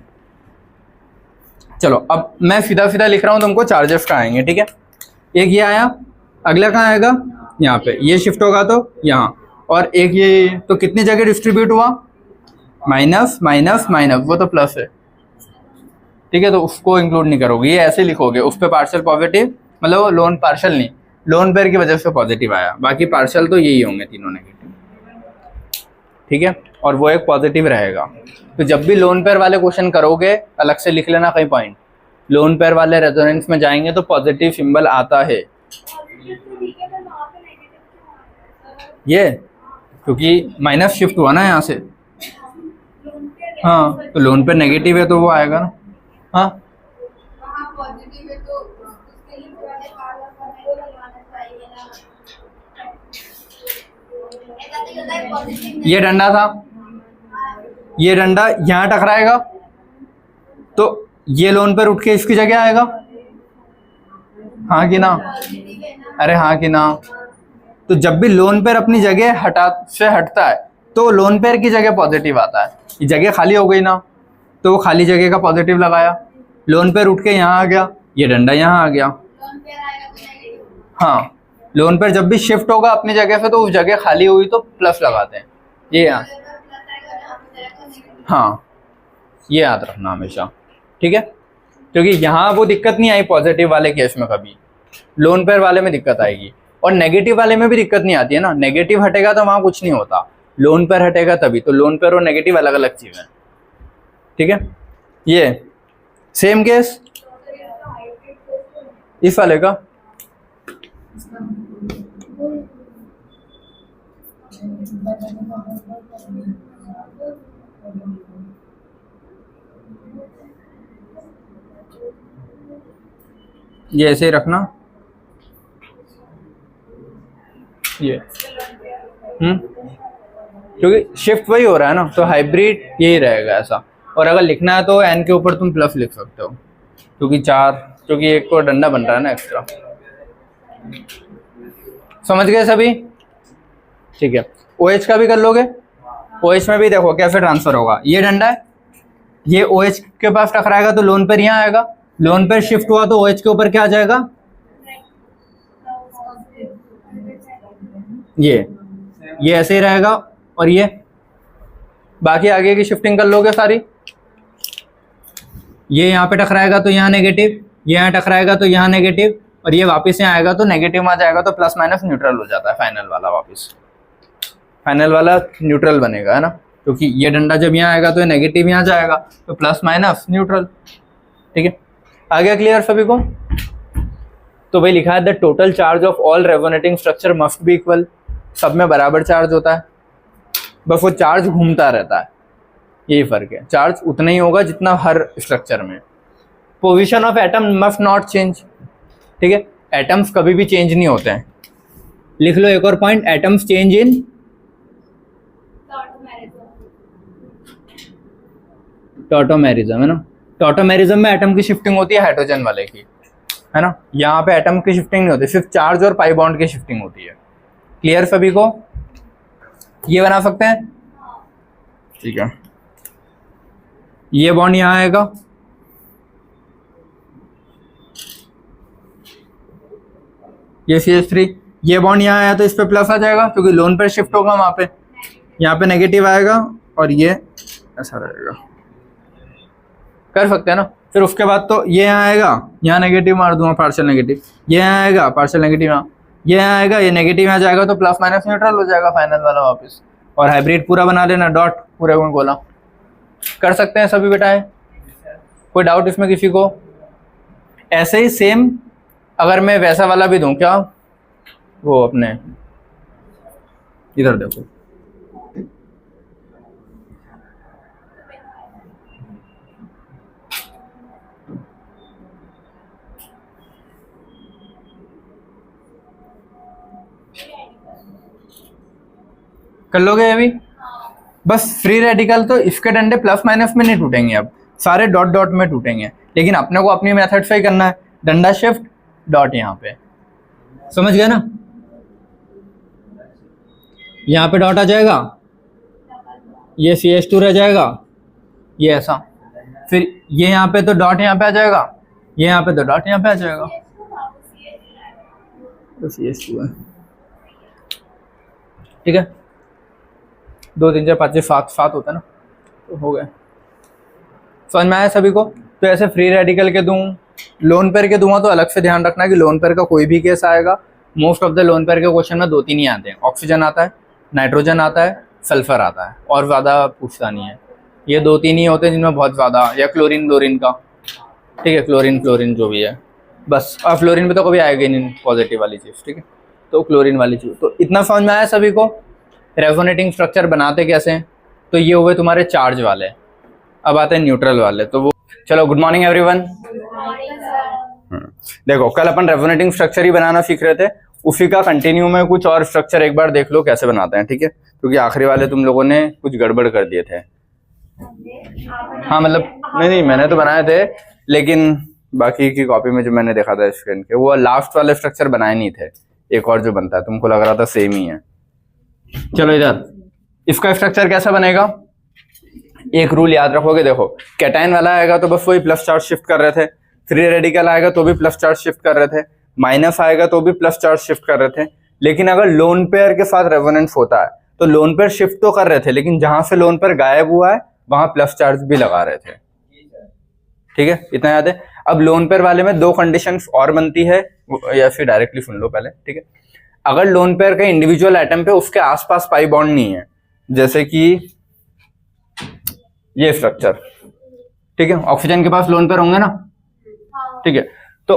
चलो अब मैं सीधा सीधा लिख रहा हूँ, तुमको चार्जेस का आएंगे, ठीक है। एक ये आया, अगला कहाँ आएगा, यहाँ पे ये शिफ्ट होगा तो यहाँ, और एक ये, तो कितनी जगह डिस्ट्रीब्यूट हुआ, माइनस माइनस माइनस, वो तो प्लस है, ठीक है, तो उसको इंक्लूड नहीं करोगे, ये ऐसे लिखोगे। उस पर पार्शियल पॉजिटिव, मतलब लोन पार्शियल नहीं, लोन पेयर की वजह से पॉजिटिव आया, बाकी पार्शियल तो यही होंगे तीनों नेगेटिव, ठीक है, और वो एक पॉजिटिव रहेगा। तो जब भी लोन पेयर वाले क्वेश्चन करोगे अलग से लिख लेना कहीं पॉइंट, लोन पेयर वाले रेजोनेंस में जाएंगे तो पॉजिटिव सिंबल आता है। ये क्योंकि माइनस शिफ्ट हुआ ना यहाँ से, हाँ, तो लोन पेयर नेगेटिव है तो वो आएगा ना। हाँ, ये डंडा था, ये डंडा यहाँ टकराएगा तो ये लोन पर उठ के इसकी जगह आएगा, हाँ कि ना? अरे हाँ कि ना? तो जब भी लोन पेयर अपनी जगह हटता है तो लोन पेयर की जगह पॉजिटिव आता है। ये जगह खाली हो गई ना, तो वो खाली जगह का पॉजिटिव लगाया, लोन पेयर उठ के यहाँ आ गया, ये डंडा यहाँ आ गया। हाँ, लोन पेयर जब भी शिफ्ट होगा अपनी जगह से तो उस जगह खाली हुई तो प्लस लगाते हैं, ये यहाँ, हाँ, ये याद रखना हमेशा, ठीक है। क्योंकि यहाँ वो दिक्कत नहीं आई पॉजिटिव वाले केस में, कभी लोन पेयर वाले में दिक्कत आएगी, और नेगेटिव वाले में भी दिक्कत नहीं आती है ना। नेगेटिव हटेगा तो वहाँ कुछ नहीं होता, लोन पेयर हटेगा तभी। तो लोन पेयर और नेगेटिव अलग अलग चीज़ है, ठीक है। ये सेम केस इस वाले का, ये ऐसे ही रखना, ये क्योंकि शिफ्ट वही हो रहा है ना, तो हाइब्रिड यही रहेगा ऐसा। और अगर लिखना है तो एन के ऊपर तुम प्लस लिख सकते हो, क्योंकि क्योंकि एक को डंडा बन रहा है ना एक्स्ट्रा। समझ गए सभी? ठीक है। OH का भी कर लोगे। OH में भी देखो कैसे ट्रांसफर होगा, ये डंडा है, ये OH के पास टकराएगा तो लोन पेयर यहाँ आएगा, लोन पेयर शिफ्ट हुआ तो OH के ऊपर क्या आ जाएगा, ये ऐसे ही रहेगा। और ये बाकी आगे की शिफ्टिंग कर लोगे सारी, ये यहाँ पे टकराएगा तो यहाँ नेगेटिव, ये यहाँ टकराएगा तो यहाँ नेगेटिव, और ये वापस यहाँ आएगा तो नेगेटिव में आ जाएगा, तो प्लस माइनस न्यूट्रल हो जाता है। फाइनल वाला वापस फाइनल वाला न्यूट्रल बनेगा, है ना, क्योंकि ये डंडा जब यहाँ आएगा तो ये नेगेटिव यहाँ जाएगा, तो प्लस माइनस न्यूट्रल, ठीक है। आ गया क्लियर सभी को? तो वही लिखा है the total charge of all resonating structure must be equal, सब में बराबर चार्ज होता है, बस वो चार्ज घूमता रहता है, यही फर्क है, चार्ज उतना ही होगा जितना हर स्ट्रक्चर में। Position of atom must not change, ठीक है, एटम्स कभी भी चेंज नहीं होते हैं। लिख लो एक और point, atoms change in tautomerism, है ना, टॉटोमेरिज्म में एटम की शिफ्टिंग होती है हाइड्रोजन वाले की, है ना, यहाँ पे एटम की शिफ्टिंग नहीं होती, सिर्फ चार्ज और पाई बॉन्ड की शिफ्टिंग होती है। क्लियर सभी को? ये बना सकते हैं, ठीक है, ये बॉन्ड यहाँ आएगा, ये CH3, ये बॉन्ड यहाँ आया तो इस पे प्लस आ जाएगा क्योंकि लोन पर शिफ्ट होगा वहां पे, यहाँ पे नेगेटिव आएगा और ये ऐसा रहेगा, कर सकते हैं ना। फिर उसके बाद तो ये यहाँ आएगा, यहाँ नेगेटिव मार दूंगा पार्शियल नेगेटिव, ये यहाँ आएगा पार्शियल नेगेटिव, यहाँ ये यहाँ आएगा, ये नेगेटिव यहाँ जाएगा तो प्लस माइनस न्यूट्रल हो जाएगा फाइनल वाला वापस, और हाइब्रिड पूरा बना लेना, डॉट पूरे में बोला। कर सकते हैं सभी बेटा, है कोई डाउट इसमें किसी को? ऐसे ही सेम अगर मैं वैसा वाला भी दूं, क्या वो अपने इधर देखो, कर लोगे अभी? बस फ्री रेडिकल तो इसके डंडे प्लस माइनस में नहीं टूटेंगे, अब सारे डॉट डॉट में टूटेंगे, लेकिन अपने को अपनी मेथड से ही करना है, डंडा शिफ्ट डॉट, यहाँ पे समझ गए ना, यहाँ पे डॉट आ जाएगा, ये CH2 रह जाएगा, ये ऐसा, फिर ये यहाँ पे तो डॉट यहाँ पे आ जाएगा, ये यहाँ पे तो डॉट यहाँ पे आ जाएगा, तो CH2 है, ठीक है, 2 3 4 5 6 7 होता है ना, तो हो गया। समझ में आया सभी को? तो ऐसे फ्री रेडिकल के दूं, लोन पेयर के दूंगा तो अलग से ध्यान रखना कि लोन पेयर का कोई भी केस आएगा, most of the lone pair के क्वेश्चन में 2 3 ही आते हैं, ऑक्सीजन आता है, नाइट्रोजन आता है, सल्फर आता है, और ज़्यादा पूछता नहीं है, ये 2 3 ही होते हैं जिनमें बहुत ज़्यादा, या क्लोरीन क्लोरीन का, ठीक है, क्लोरीन क्लोरीन जो भी है बस, और फ्लोरीन में तो कभी आएगा ही नहीं पॉजिटिव वाली चीज़, ठीक है, तो क्लोरीन वाली चीज़। तो इतना समझ में आया सभी को? रेजोनेटिंग स्ट्रक्चर बनाते कैसे हैं? तो ये हुए तुम्हारे चार्ज वाले, अब आते हैं न्यूट्रल वाले, तो वो चलो गुड मॉर्निंग एवरीवन। देखो कल अपन रेजोनेटिंग स्ट्रक्चर ही बनाना सीख रहे थे, उसी का कंटिन्यू में कुछ और स्ट्रक्चर एक बार देख लो कैसे बनाते हैं, ठीक है, क्योंकि आखिरी वाले तुम लोगों ने कुछ गड़बड़ कर दिए थे। हाँ मतलब नहीं मैंने तो बनाए थे, लेकिन बाकी की कॉपी में जो मैंने देखा था स्टूडेंट के, वो लास्ट वाले स्ट्रक्चर बनाए नहीं थे, एक और जो बनता है तुमको लग रहा था सेम ही है। चलो इधर इसका स्ट्रक्चर कैसा बनेगा, एक रूल याद रखोगे, देखो कैटायन वाला आएगा तो बस वही प्लस चार्ज शिफ्ट कर रहे थे, फ्री रेडिकल आएगा तो भी प्लस चार्ज शिफ्ट कर रहे थे, माइनस आएगा तो भी प्लस चार्ज शिफ्ट कर रहे थे, लेकिन अगर लोन पेयर के साथ रेजोनेंस होता है तो लोन पेयर शिफ्ट तो कर रहे थे, लेकिन जहां से लोन पेयर गायब हुआ है वहां प्लस चार्ज भी लगा रहे थे, ठीक है, इतना याद है। अब लोन पेयर वाले में 2 कंडीशंस और बनती है, या फिर डायरेक्टली सुन लो पहले, ठीक है। अगर लोन पेयर का इंडिविजुअल एटम पे उसके आसपास पाई बॉन्ड नहीं है, जैसे कि ये स्ट्रक्चर, ठीक है, ऑक्सीजन के पास लोन पेयर होंगे ना, ठीक है, तो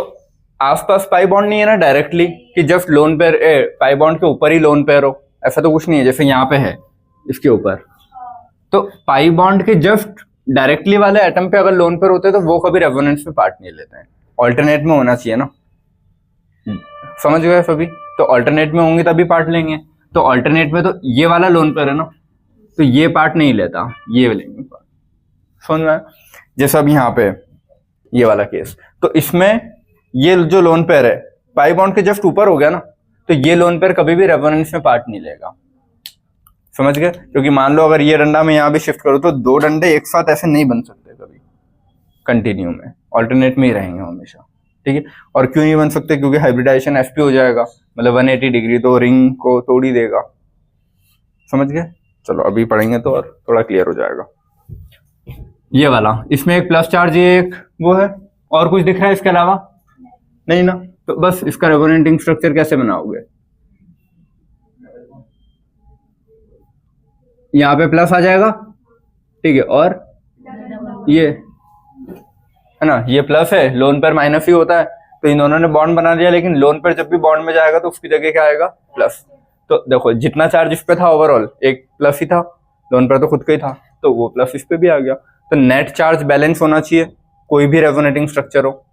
आसपास पाई बॉन्ड नहीं है ना डायरेक्टली, कि just lone pair pi bond के ऊपर ही लोन पेयर हो, ऐसा तो कुछ नहीं है, जैसे यहाँ पे है इसके ऊपर, तो पाई बॉन्ड के जस्ट डायरेक्टली वाले एटम पे अगर लोन पेयर होते हैं तो वो कभी रेजोनेंस में पार्ट नहीं लेते हैं, ऑल्टरनेट में होना चाहिए ना, समझ गए सभी? तो ऑल्टरनेट में होंगे तभी पार्ट लेंगे, तो ऑल्टरनेट में तो ये वाला लोन पेयर है ना, तो ये पार्ट नहीं लेता, ये लेंगे पार्ट, समझ में? जैसे अब यहाँ पे ये वाला केस, तो इसमें ये जो लोन पेयर है पाई बॉन्ड के जस्ट ऊपर हो गया ना, तो ये लोन पेयर कभी भी रेजोनेंस में पार्ट नहीं लेगा, समझ गए? क्योंकि मान लो अगर ये डंडा मैं यहाँ भी शिफ्ट करूँ तो 2 डंडे एक साथ ऐसे नहीं बन सकते कभी कंटिन्यू में, ऑल्टरनेट में ही रहेंगे हमेशा, ठीक है। और क्यों नहीं बन सकते? क्योंकि हाइब्रिडाइजेशन sp हो जाएगा, मतलब 180 डिग्री, तो रिंग को तोड़ ही देगा, समझ गए? चलो अभी पढ़ेंगे तो और थोड़ा क्लियर हो जाएगा। ये वाला, इसमें एक प्लस चार्ज, एक वो है, और कुछ दिख रहा है इसके अलावा? नहीं ना, तो बस इसका रेजोनेटिंग स्ट्रक्चर कैसे बनाओगे, यहाँ पे प्लस आ जाएगा, ठीक है, और ये है ना, ये प्लस है, लोन पर माइनस ही होता है, तो इन दोनों ने बॉन्ड बना लिया, लेकिन लोन पेयर जब भी बॉन्ड में जाएगा तो उसकी जगह क्या आएगा, प्लस। तो देखो जितना चार्ज इस पे था ओवरऑल एक प्लस ही था, लोन पेयर तो खुद का ही था, तो वो प्लस इस पे भी आ गया। तो नेट चार्ज बैलेंस होना चाहिए, कोई भी रेजोनेटिंग स्ट्रक्चर हो,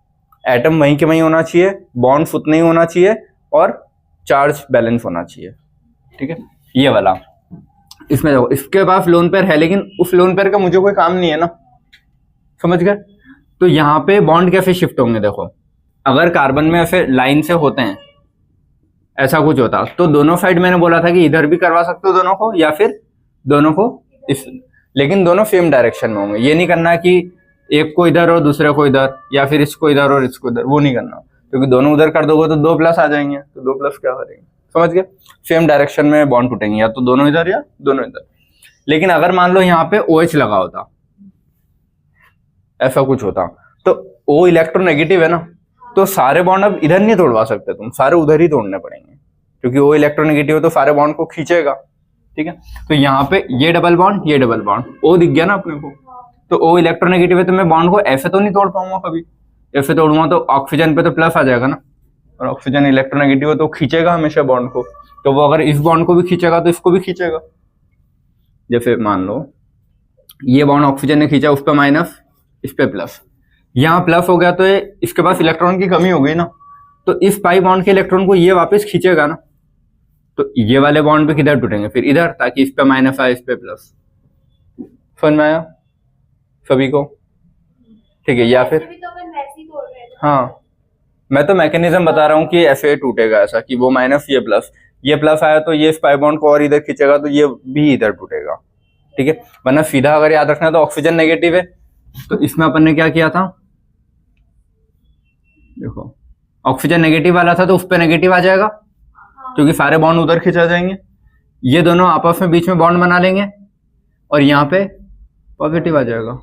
एटम वहीं के वहीं होना चाहिए, बॉन्ड्स उतने ही होना चाहिए और चार्ज बैलेंस होना चाहिए, ठीक है। ये वाला इसमें देखो इसके पास लोन पेयर है, लेकिन उस लोन पेयर का मुझे कोई काम नहीं है ना, समझ गए। तो यहाँ पे बॉन्ड कैसे शिफ्ट होंगे, देखो अगर कार्बन में ऐसे लाइन से होते हैं, ऐसा कुछ होता तो दोनों साइड मैंने बोला था कि इधर भी करवा सकते हो दोनों को, या फिर दोनों को इस, लेकिन दोनों सेम डायरेक्शन में होंगे। ये नहीं करना कि एक को इधर और दूसरे को इधर, या फिर इसको इधर और इसको इधर, वो नहीं करना, क्योंकि दोनों उधर कर दोगे तो 2 प्लस आ जाएंगे, तो 2 प्लस क्या करेंगे, समझ गए। सेम डायरेक्शन में बॉन्ड टूटेंगे, या तो दोनों इधर या दोनों इधर। लेकिन अगर मान लो यहाँ पे OH लगा होता, ऐसा कुछ होता, तो O इलेक्ट्रोनेगेटिव है ना, तो सारे बॉन्ड अब इधर नहीं तोड़वा सकते तुम, सारे उधर ही तोड़ने पड़ेंगे, क्योंकि O इलेक्ट्रोनेगेटिव है तो सारे बॉन्ड को खींचेगा, ठीक है। तो यहाँ पे ये डबल बॉन्ड, ये डबल बॉन्ड, O दिख गया ना अपने को, तो O इलेक्ट्रोनेगेटिव है तो मैं बॉन्ड को ऐसे तो नहीं तोड़ पाऊंगा कभी, ऐसे तोड़ूंगा तो ऑक्सीजन पे तो प्लस आ जाएगा ना, और ऑक्सीजन इलेक्ट्रोनेगेटिव है तो खींचेगा हमेशा बॉन्ड को, तो वो अगर इस बॉन्ड को भी खींचेगा तो इसको भी खींचेगा। जैसे मान लो ये बॉन्ड ऑक्सीजन ने खींचा, उस पर माइनस, इस पे प्लस, यहाँ प्लस हो गया तो इसके पास इलेक्ट्रॉन की कमी हो गई ना, तो इस पाई बॉन्ड के इलेक्ट्रॉन को ये वापस खींचेगा ना, तो ये वाले बॉन्ड पे किधर टूटेंगे, फिर इधर, ताकि इस पे माइनस आए, इस पे प्लस। समझ में आया सभी को, ठीक है। या फिर हाँ, मैं तो मैकेनिज्म बता रहा हूँ कि ऐसे टूटेगा, ऐसा कि वो माइनस ये प्लस आया तो ये स्पाई बॉन्ड को और इधर खींचेगा तो ये भी इधर टूटेगा, ठीक है। वरना सीधा अगर याद रखना है तो ऑक्सीजन नेगेटिव है, तो इसमें अपन ने क्या किया था, देखो ऑक्सीजन नेगेटिव वाला था तो उस पर नेगेटिव आ जाएगा, क्योंकि सारे बॉन्ड उधर खींचा जाएंगे, ये दोनों आपस में बीच में बॉन्ड बना लेंगे और यहाँ पे पॉजिटिव आ जाएगा।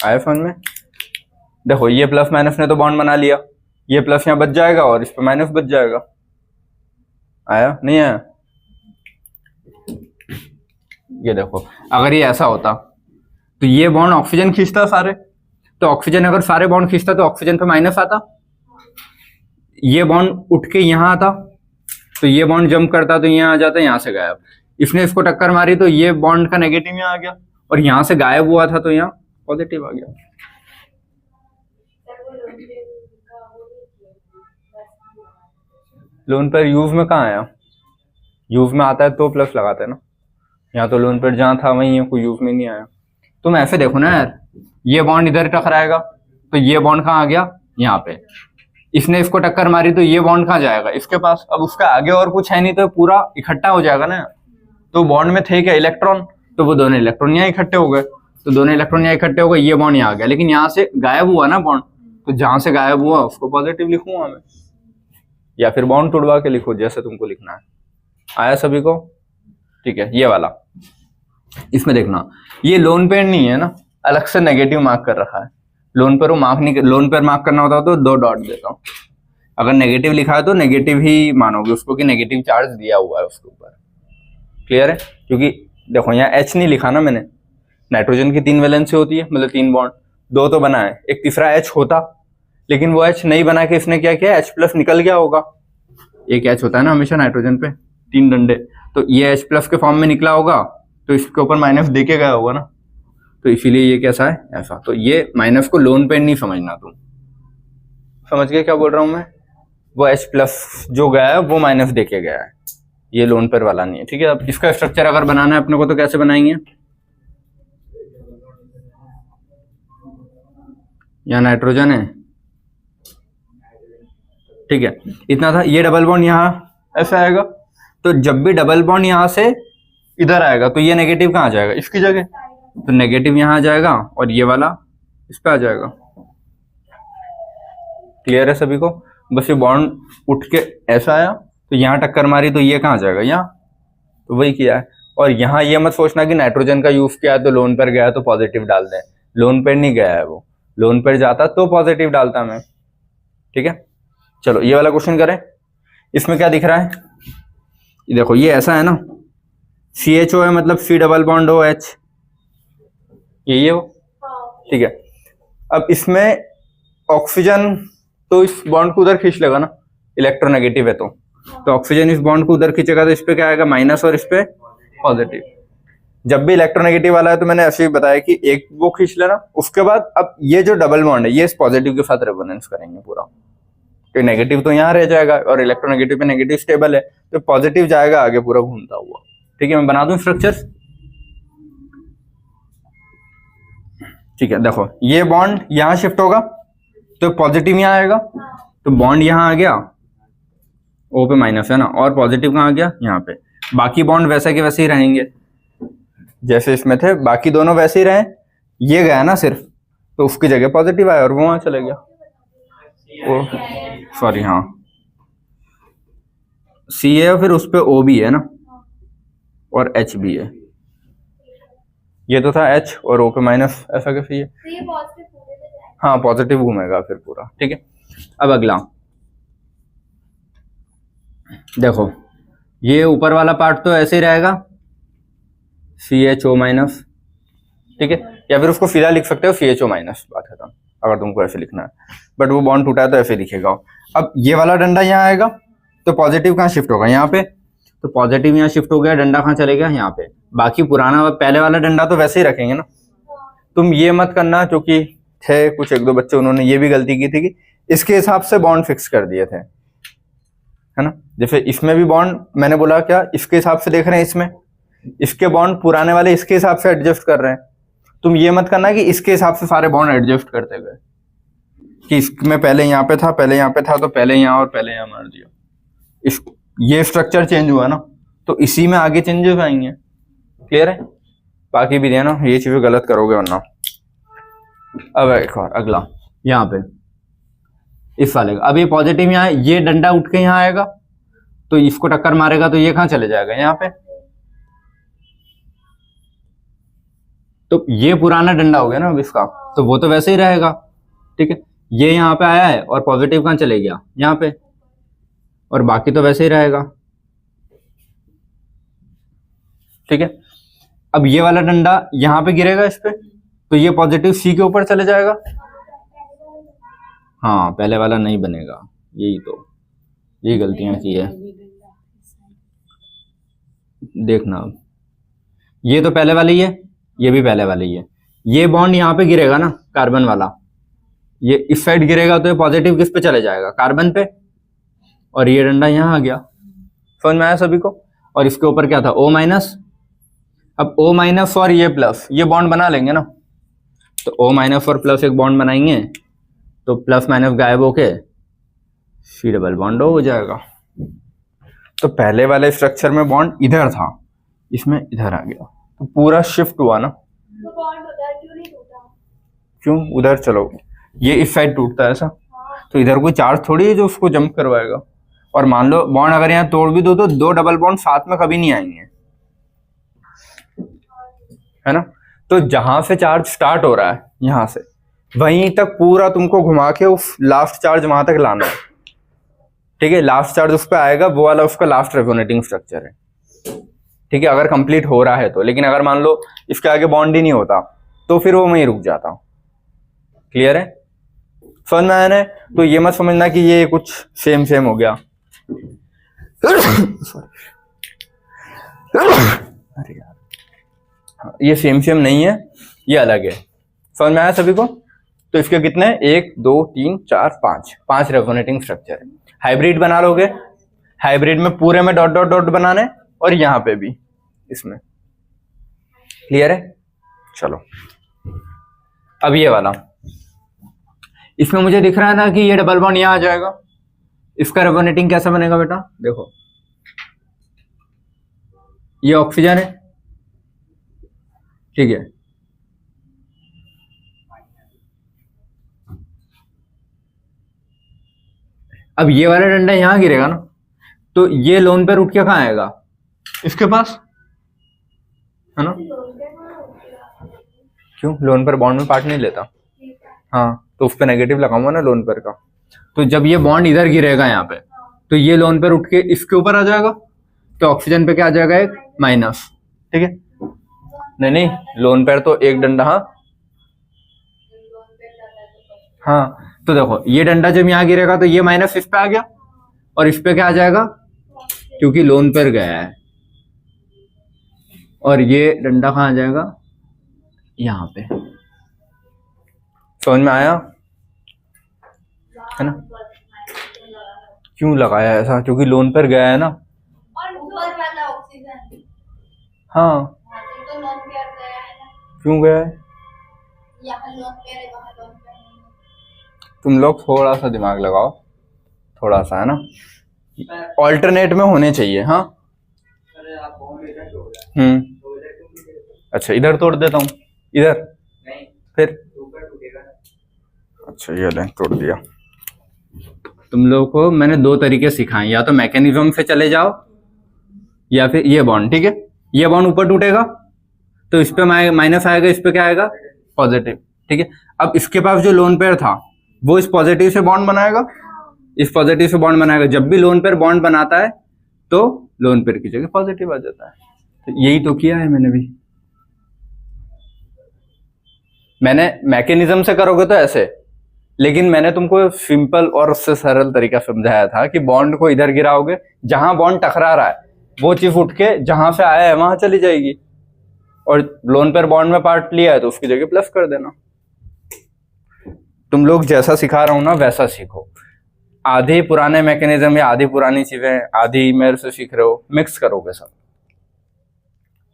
आया समझ में। देखो ये प्लस माइनस ने तो बॉन्ड बना लिया, ये प्लस यहाँ बच जाएगा और इस पे माइनस बच जाएगा। आया नहीं आया। ये देखो अगर ये ऐसा होता तो ये बॉन्ड ऑक्सीजन खींचता सारे, तो ऑक्सीजन अगर सारे बॉन्ड खींचता तो ऑक्सीजन पे माइनस आता, ये बॉन्ड उठ के यहाँ आता तो ये बॉन्ड जंप करता तो यहाँ आ जाता, यहाँ से गायब। इसने इसको टक्कर मारी तो ये बॉन्ड का नेगेटिव यहाँ आ गया, और यहाँ से गायब हुआ था तो यहाँ पॉजिटिव आ गया। लोन पेयर यूज में कहाँ आया, यूज में आता है तो प्लस लगाते हैं ना, यहाँ तो लोन पेयर जहाँ था वहीं है, कोई यूज में नहीं आया। तुम ऐसे देखो ना यार, ये बॉन्ड इधर टकराएगा तो ये बॉन्ड कहाँ आ गया, यहाँ पे। इसने इसको टक्कर मारी तो ये बॉन्ड कहाँ जाएगा, इसके पास। अब उसका आगे और कुछ है नहीं तो पूरा इकट्ठा हो जाएगा ना। तो बॉन्ड में थे क्या, इलेक्ट्रॉन, तो वो दोनों इलेक्ट्रॉन यहाँ इकट्ठे हो गए, तो दोनों इलेक्ट्रॉन यहाँ इकट्ठे हो गए, ये बॉन्ड यहाँ आ गया। लेकिन यहाँ से गायब हुआ ना बॉन्ड, तो जहां से गायब हुआ उसको पॉजिटिव लिखूंगा मैं, या फिर बॉन्ड तोड़वा के लिखो, जैसे तुमको लिखना है। आया सभी को, ठीक है। ये वाला इसमें देखना, ये लोन पेयर नहीं है ना, अलग से नेगेटिव मार्क कर रखा है। लोन पेयर मार्क नहीं, लोन पेयर मार्क करना होता तो 2 डॉट देता हूँ। अगर नेगेटिव लिखा है तो नेगेटिव ही मानोगे उसको, कि नेगेटिव चार्ज दिया हुआ है उसके ऊपर। क्लियर है। क्योंकि देखो यहाँ H नहीं लिखा ना मैंने, नाइट्रोजन की 3 वैलेंसी होती है, मतलब 3 बॉन्ड, 2 तो बना है, एक तीसरा H होता, लेकिन वो H नहीं बना के इसने क्या किया, H प्लस निकल गया होगा। एक H होता है ना हमेशा नाइट्रोजन पे 3 डंडे, तो ये H प्लस के फॉर्म में निकला होगा, तो इसके ऊपर माइनस दे के गया होगा ना, तो इसीलिए ये कैसा है, ऐसा। तो ये माइनस को लोन पेयर नहीं समझना, तुम समझ गए क्या बोल रहा हूं मैं। वो H प्लस जो गया है वो माइनस दे के गया है, ये लोन पेयर वाला नहीं है, ठीक है। अब इसका स्ट्रक्चर अगर बनाना है अपने को तो कैसे बनाएंगे, यहाँ नाइट्रोजन है, ठीक है, इतना था। ये डबल बॉन्ड यहाँ ऐसा आएगा, तो जब भी डबल बॉन्ड यहाँ से इधर आएगा तो ये नेगेटिव कहाँ आ जाएगा, इसकी जगह, तो नेगेटिव यहाँ आ जाएगा और ये वाला इस पे आ जाएगा। क्लियर है सभी को। बस ये बॉन्ड उठ के ऐसा आया तो यहाँ टक्कर मारी तो ये कहाँ जाएगा, यहाँ, तो वही किया है। और यहाँ ये मत सोचना कि नाइट्रोजन का यूज किया है तो लोन पेयर गया तो पॉजिटिव डाल दें, लोन पेयर नहीं गया है, वो लोन पेयर जाता तो पॉजिटिव डालता मैं, ठीक है। चलो ये वाला क्वेश्चन करें। इसमें क्या दिख रहा है, ये देखो ये ऐसा है ना, CHO है मतलब C डबल बॉन्ड OH, यही है वो, ठीक है। अब इसमें ऑक्सीजन तो इस बॉन्ड को उधर खींच लेगा ना, इलेक्ट्रोनेगेटिव है तो ऑक्सीजन इस बॉन्ड को उधर खींचेगा तो इस पे क्या आएगा माइनस और इस पे पॉजिटिव। जब भी इलेक्ट्रोनेगेटिव वाला है तो मैंने ऐसे ही बताया कि एक वो खींच लेना, उसके बाद अब ये जो डबल बॉन्ड है ये इस पॉजिटिव के साथ रेजोनेंस करेंगे पूरा, तो नेगेटिव तो यहाँ रह जाएगा और इलेक्ट्रोनेगेटिव पे नेगेटिव स्टेबल है तो पॉजिटिव जाएगा आगे पूरा घूमता हुआ। ठीक है, मैं बना दूं स्ट्रक्चर। ठीक है, देखो ये बॉन्ड यहाँ शिफ्ट होगा तो पॉजिटिव यहाँ आएगा, तो बॉन्ड यहाँ आ गया, ओ पे माइनस है ना, और पॉजिटिव कहाँ आ गया यहाँ पे। बाकी बॉन्ड वैसे के वैसे ही रहेंगे जैसे इसमें थे, बाकी दोनों वैसे ही रहे, ये गया ना सिर्फ तो उसकी जगह पॉजिटिव आया और वो वहां चले गया। ओ सॉरी, हाँ सी है फिर उस पे ओ भी है ना और एच भी है, ये तो था एच और ओ पे माइनस, ऐसा कैसे ये हाँ पॉजिटिव घूमेगा फिर पूरा। ठीक है, अब अगला देखो, ये ऊपर वाला पार्ट तो ऐसे ही रहेगा सी एच ओ माइनस। ठीक है, या फिर उसको सीधा लिख सकते हो सी एच ओ माइनस, बात खत्म, अगर तुमको ऐसे लिखना है, बट वो बॉन्ड टूटा है तो ऐसे लिखेगा। अब ये वाला डंडा यहाँ आएगा तो पॉजिटिव कहाँ शिफ्ट होगा यहाँ पे, तो पॉजिटिव यहाँ शिफ्ट हो गया, डंडा कहाँ चले गया यहाँ पे। बाकी पुराना पहले वाला डंडा तो वैसे ही रखेंगे ना, तुम ये मत करना, क्योंकि थे कुछ एक दो बच्चे उन्होंने ये भी गलती की थी कि इसके हिसाब से बॉन्ड फिक्स कर दिए थे, है ना। जैसे इसमें भी बॉन्ड मैंने बोला क्या इसके हिसाब से देख रहे हैं, इसमें इसके बॉन्ड पुराने वाले इसके हिसाब से एडजस्ट कर रहे हैं, तुम ये मत करना कि इसके हिसाब से सारे बॉन्ड एडजस्ट करते गए कि इसमें पहले यहाँ पे था, पहले यहाँ पे था तो पहले यहाँ और पहले यहाँ मार दिया, इस ये स्ट्रक्चर चेंज हुआ ना तो इसी में आगे चेंजेस आएंगे। क्लियर है, बाकी भी देना ये चीजें गलत करोगे वरना। अब एक और अगला यहाँ पे इस वाले का, अब ये पॉजिटिव यहाँ, ये डंडा उठ के यहाँ आएगा तो इसको टक्कर मारेगा तो ये कहाँ चले जाएगा यहाँ पे, तो ये पुराना डंडा हो गया ना अब इसका, तो वो तो वैसे ही रहेगा। ठीक है, ये यहाँ पे आया है और पॉजिटिव कहाँ चले गया यहाँ पे, और बाकी तो वैसे ही रहेगा। ठीक है, अब ये वाला डंडा यहाँ पे गिरेगा इस पे, तो ये पॉजिटिव सी के ऊपर चले जाएगा, हाँ पहले वाला नहीं बनेगा, यही तो यही गलतियां की है देखना। अब ये तो पहले वाली है, ये भी पहले वाली है, ये बॉन्ड यहाँ पे गिरेगा ना कार्बन वाला, ये इस साइड गिरेगा तो ये पॉजिटिव किस पे चले जाएगा कार्बन पे, और ये डंडा यहाँ आ गया। समझ में आया सभी को। और इसके ऊपर क्या था ओ माइनस, अब ओ माइनस और ये प्लस, ये बॉन्ड बना लेंगे ना, तो ओ माइनस और प्लस एक बॉन्ड बनाएंगे तो प्लस माइनस गायब होके सी डबल बॉन्ड हो जाएगा। तो पहले वाले स्ट्रक्चर में बॉन्ड इधर था, इसमें इधर आ गया तो पूरा शिफ्ट हुआ ना। तो बॉन्ड उधर क्यों नहीं टूटा? क्यों उधर, चलो ये इस साइड टूटता है ऐसा, तो इधर कोई चार्ज थोड़ी है जो उसको जंप करवाएगा। और मान लो बॉन्ड अगर यहाँ तोड़ भी दो तो दो डबल बॉन्ड साथ में कभी नहीं आएंगे, है ना। तो जहां से चार्ज स्टार्ट हो रहा है यहां से वहीं तक पूरा तुमको घुमा के उस लास्ट चार्ज वहां तक लाना है। ठीक है, लास्ट चार्ज उस पर आएगा, वो वाला उसका लास्ट रेजोनेटिंग स्ट्रक्चर है। ठीक है, अगर कंप्लीट हो रहा है तो, लेकिन अगर मान लो इसके आगे बॉन्ड ही नहीं होता तो फिर वो वहीं रुक जाता। क्लियर है, समझ में आया ना। तो ये मत समझना कि ये कुछ सेम सेम हो गया अरे यार, ये सेम सेम नहीं है, ये अलग है। समझ में आया सभी को। तो इसके कितने 1 2 3 4 5 रेजोनेटिंग स्ट्रक्चर है। हाइब्रिड बना लोगे, हाइब्रिड में पूरे में डॉट डॉट डॉट बनाने और यहां पे भी इसमें। क्लियर है, चलो अब ये वाला, इसमें मुझे दिख रहा है ना कि ये डबल बॉन्ड यहां आ जाएगा, इसका रेजोनेटिंग कैसा बनेगा बेटा, देखो ये ऑक्सीजन है, ठीक है, अब ये वाला डंडा यहां गिरेगा ना तो ये लोन पर उठ के कहां आएगा, इसके पास, है ना। क्यों, लोन पर बॉन्ड में पार्ट नहीं लेता, हाँ तो उस पर नेगेटिव लगाऊंगा ना लोन पर का। तो जब ये बॉन्ड इधर गिरेगा यहाँ पे तो ये लोन पर उठ के इसके ऊपर आ जाएगा, तो ऑक्सीजन पे क्या आ जाएगा, एक माइनस। ठीक है, नहीं लोन पर तो एक डंडा, हाँ तो देखो ये डंडा जब यहाँ गिरेगा तो ये माइनस इस पे आ गया और इस पे क्या आ जाएगा, क्योंकि लोन पेयर गया है, और ये डंडा कहाँ आ जाएगा, यहाँ पे। समझ में आया है ना? क्यों लगाया ऐसा, क्योंकि लोन पर गया है ना। और ऊपर वाला ऑक्सीजन, हाँ तो लोन पेयर गया है ना, क्यों गया है? यहाँ लोन पेयर है, वहाँ लोन पेयर नहीं है। तुम लोग थोड़ा सा दिमाग लगाओ, थोड़ा सा, है ना, ऑल्टरनेट में होने चाहिए। हाँ अच्छा इधर तोड़ देता हूँ, इधर नहीं, फिर अच्छा ये लें तोड़ दिया। तुम लोगों को मैंने दो तरीके सिखाए, या तो मैकेनिज्म से चले जाओ या फिर ये बॉन्ड। ठीक है, ये बॉन्ड ऊपर टूटेगा तो इस पे माइनस आएगा, इस पे क्या आएगा, पॉजिटिव। ठीक है, अब इसके पास जो लोन पेयर था वो इस पॉजिटिव से बॉन्ड बनाएगा, इस पॉजिटिव से बॉन्ड बनाएगा। जब भी लोन पेयर बॉन्ड बनाता है तो लोन पेयर की जगह पॉजिटिव आ जाता है। तो यही तो किया है मैंने भी। मैंने मैकेनिज्म से करोगे तो ऐसे, लेकिन मैंने तुमको सिंपल और उससे सरल तरीका समझाया था कि बॉन्ड को इधर गिराओगे, जहां बॉन्ड टकरा रहा है वो चीज उठ के जहां से आया है वहां चली जाएगी, और लोन पेयर बॉन्ड में पार्ट लिया है तो उसकी जगह प्लस कर देना। तुम लोग जैसा सिखा रहा हूं ना वैसा सीखो। आधे पुराने मैकेनिज्म या आधी पुरानी चीजें आधी मेरे से सीख रहे हो, मिक्स करोगे सब।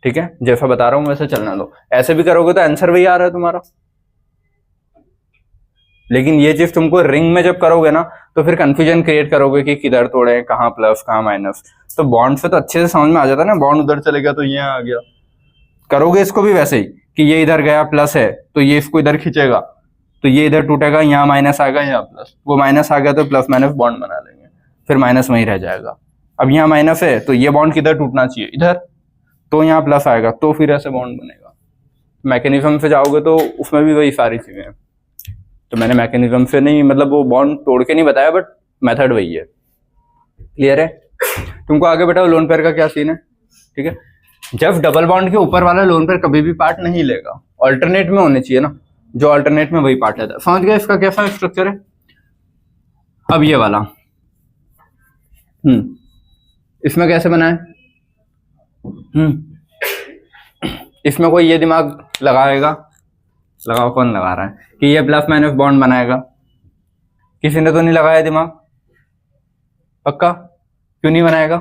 ठीक है, जैसा बता रहा हूं वैसे चलना दो। ऐसे भी करोगे तो आंसर वही आ रहा है तुम्हारा, लेकिन ये चीज तुमको रिंग में जब करोगे ना तो फिर कंफ्यूजन क्रिएट करोगे कि किधर तोड़े, कहाँ प्लस कहाँ माइनस। तो बॉन्ड से तो अच्छे से समझ में आ जाता है ना, बॉन्ड उधर चले गया तो ये आ गया। करोगे इसको भी वैसे ही कि ये इधर गया प्लस है तो ये इसको इधर खींचेगा, तो ये इधर टूटेगा, यहाँ माइनस आएगा, यहाँ प्लस, वो माइनस आ गया तो प्लस माइनस बॉन्ड बना लेंगे, फिर माइनस वहीं रह जाएगा। अब यहाँ माइनस है तो ये बॉन्ड किधर टूटना चाहिए, इधर, तो यहाँ प्लस आएगा, तो फिर ऐसे बॉन्ड बनेगा। मैकेनिज्म से जाओगे तो उसमें भी वही सारी चीजें हैं। तो मैंने मैकेनिज्म से नहीं, मतलब वो बॉन्ड तोड़ के नहीं बताया, बट मेथड वही है। क्लियर है? तुमको आगे बेटा लोन पेयर का क्या सीन है। ठीक है, जब डबल बॉन्ड के ऊपर वाला लोन पेयर कभी भी पार्ट नहीं लेगा, ऑल्टरनेट में होने चाहिए ना, जो ऑल्टरनेट में वही पार्ट लेता है। समझ गए इसका कैसा स्ट्रक्चर है? अब ये वाला इसमें कैसे बना है? इसमें कोई ये दिमाग लगाएगा? लगाओ, कौन लगा रहा है कि ये प्लस माइनस बॉन्ड बनाएगा? किसी ने तो नहीं लगाया दिमाग, पक्का? क्यों नहीं बनाएगा?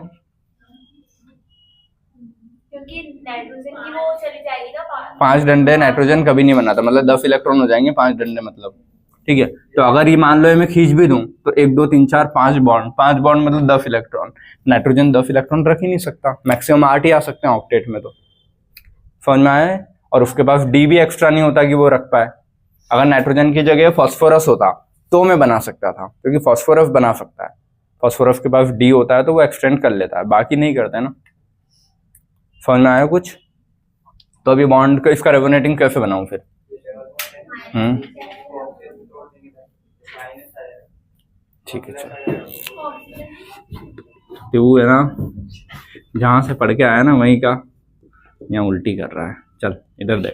क्योंकि नाइट्रोजन की वो चली जाएगी ना, 5 डंडे नाइट्रोजन कभी नहीं बनाता, मतलब 10 इलेक्ट्रॉन हो जाएंगे 5 डंडे मतलब। ठीक है, तो अगर ये मान लो मैं खींच भी दूं तो 1 2 3 4 5 बॉन्ड, 5 बॉन्ड मतलब 10 इलेक्ट्रॉन। नाइट्रोजन 10 इलेक्ट्रॉन रख ही नहीं सकता, मैक्सिमम 8 ही आ सकते हैं ऑक्टेट में। तो समझ में आया? और उसके पास डी भी एक्स्ट्रा नहीं होता कि वो रख पाए। अगर नाइट्रोजन की जगह फास्फोरस होता तो मैं बना सकता था, क्योंकि फास्फोरस बना सकता है, फास्फोरस के पास डी होता है तो वो एक्सटेंड कर लेता है, बाकी नहीं करता है ना। समझ में आया कुछ? तो अभी बॉन्ड का इसका रेजोनेटिंग कैसे बनाऊं फिर? ठीक है, चलो तो वो है ना, जहां से पढ़ के आया ना वहीं का यहाँ उल्टी कर रहा है। चल इधर देख,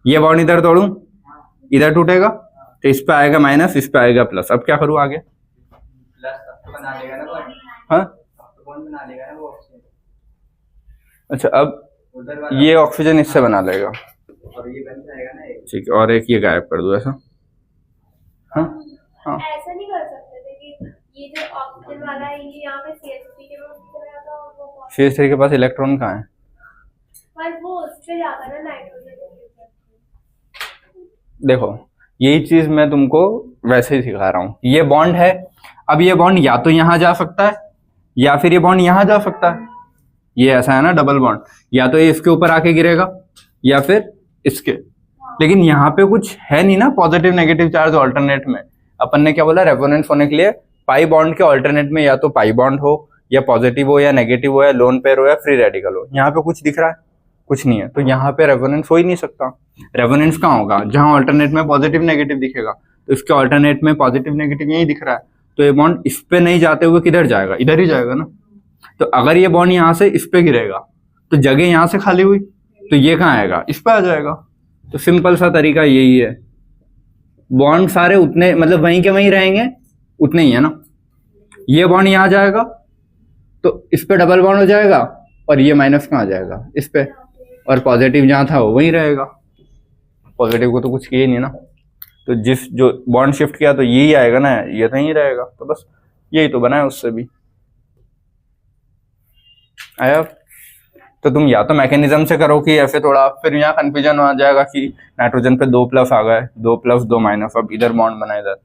ये बॉन्ड इधर तोड़ूं, इधर टूटेगा तो इस पे आएगा माइनस, इस पे आएगा प्लस। अब क्या करूं आगे? हाँ अच्छा, अब ये ऑक्सीजन इससे बना लेगा, ठीक है, और एक ये गायब कर दूं ऐसा। हाँ हाँ, ऐसा नहीं कर सकते थे कि ये जो ऑक्सीजन वाला है ये यहाँ पे CH3 के पास चला जाता और वो CH3 के पास इलेक्ट्रॉन कहाँ है? पर वो उससे जाता ना नाइट्रोजन। देखो यही चीज मैं तुमको वैसे ही सिखा रहा हूँ। ये बॉन्ड है, अब ये बॉन्ड या तो यहाँ जा सकता है या फिर ये बॉन्ड यहाँ जा सकता है। ये ऐसा है ना डबल बॉन्ड, या तो ये इसके ऊपर आके गिरेगा या फिर इसके, लेकिन यहाँ पे कुछ है नहीं ना पॉजिटिव नेगेटिव चार्ज ऑल्टरनेट में। अपन ने क्या बोला, रेजोनेंस होने के लिए पाई बॉन्ड के ऑल्टरनेट में या तो पाई बॉन्ड हो या पॉजिटिव हो या नेगेटिव हो या लोन पेयर हो या फ्री रेडिकल हो। यहाँ पे कुछ दिख रहा है? कुछ नहीं है, तो यहाँ पे रेजोनेंस हो ही नहीं सकता। रेजोनेंस कहाँ होगा? जहाँ ऑल्टरनेट में पॉजिटिव नेगेटिव दिखेगा, तो इसके ऑल्टरनेट में पॉजिटिव नेगेटिव यही दिख रहा है, तो ये बॉन्ड इस पे नहीं जाते हुए किधर जाएगा? इधर ही जाएगा ना। तो अगर ये बॉन्ड यहाँ से इस पे गिरेगा तो जगह यहाँ से खाली हुई, तो ये कहाँ आएगा? इस पे आ जाएगा। तो सिंपल सा तरीका यही है। बॉन्ड सारे उतने मतलब वहीं के वहीं रहेंगे, उतने ही है ना। ये बॉन्ड यहाँ जाएगा तो इस पे डबल बॉन्ड हो जाएगा और ये माइनस कहाँ जाएगा, इस पे, और पॉजिटिव जहाँ था वो वहीं रहेगा। पॉजिटिव को तो कुछ किया ही नहीं ना, तो जिस जो बॉन्ड शिफ्ट किया तो यही आएगा ना, ये तो यहीं रहेगा। तो बस यही तो बना है उससे भी आया। तो तुम या तो मैकेनिज्म से करो कि ऐसे थोड़ा, फिर यहाँ कंफ्यूजन आ जाएगा कि नाइट्रोजन पे 2 प्लस आ गए, 2 प्लस 2 माइनस, अब इधर बॉन्ड बना इधर।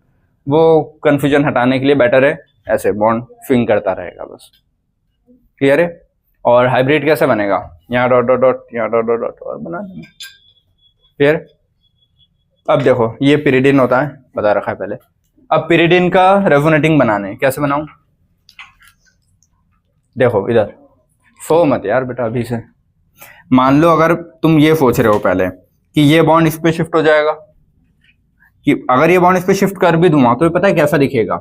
वो कंफ्यूजन हटाने के लिए बेटर है ऐसे बॉन्ड स्विंग करता रहेगा बस। क्लियर है। और हाइब्रिड कैसे बनेगा, यहाँ डॉट डॉट डॉट, यहाँ डॉट डॉट डॉट और बना देना। क्लियर। अब देखो ये पिरिडिन होता है, बता रखा है पहले। अब पिरिडिन का रेजोनेटिंग बनाने कैसे बनाऊं, देखो इधर सो मत यार बेटा अभी से। मान लो अगर तुम ये सोच रहे हो पहले कि ये बॉन्ड इस पे शिफ्ट हो जाएगा, कि अगर ये बॉन्ड इस पे शिफ्ट कर भी दूंगा तो ये पता है कैसा दिखेगा,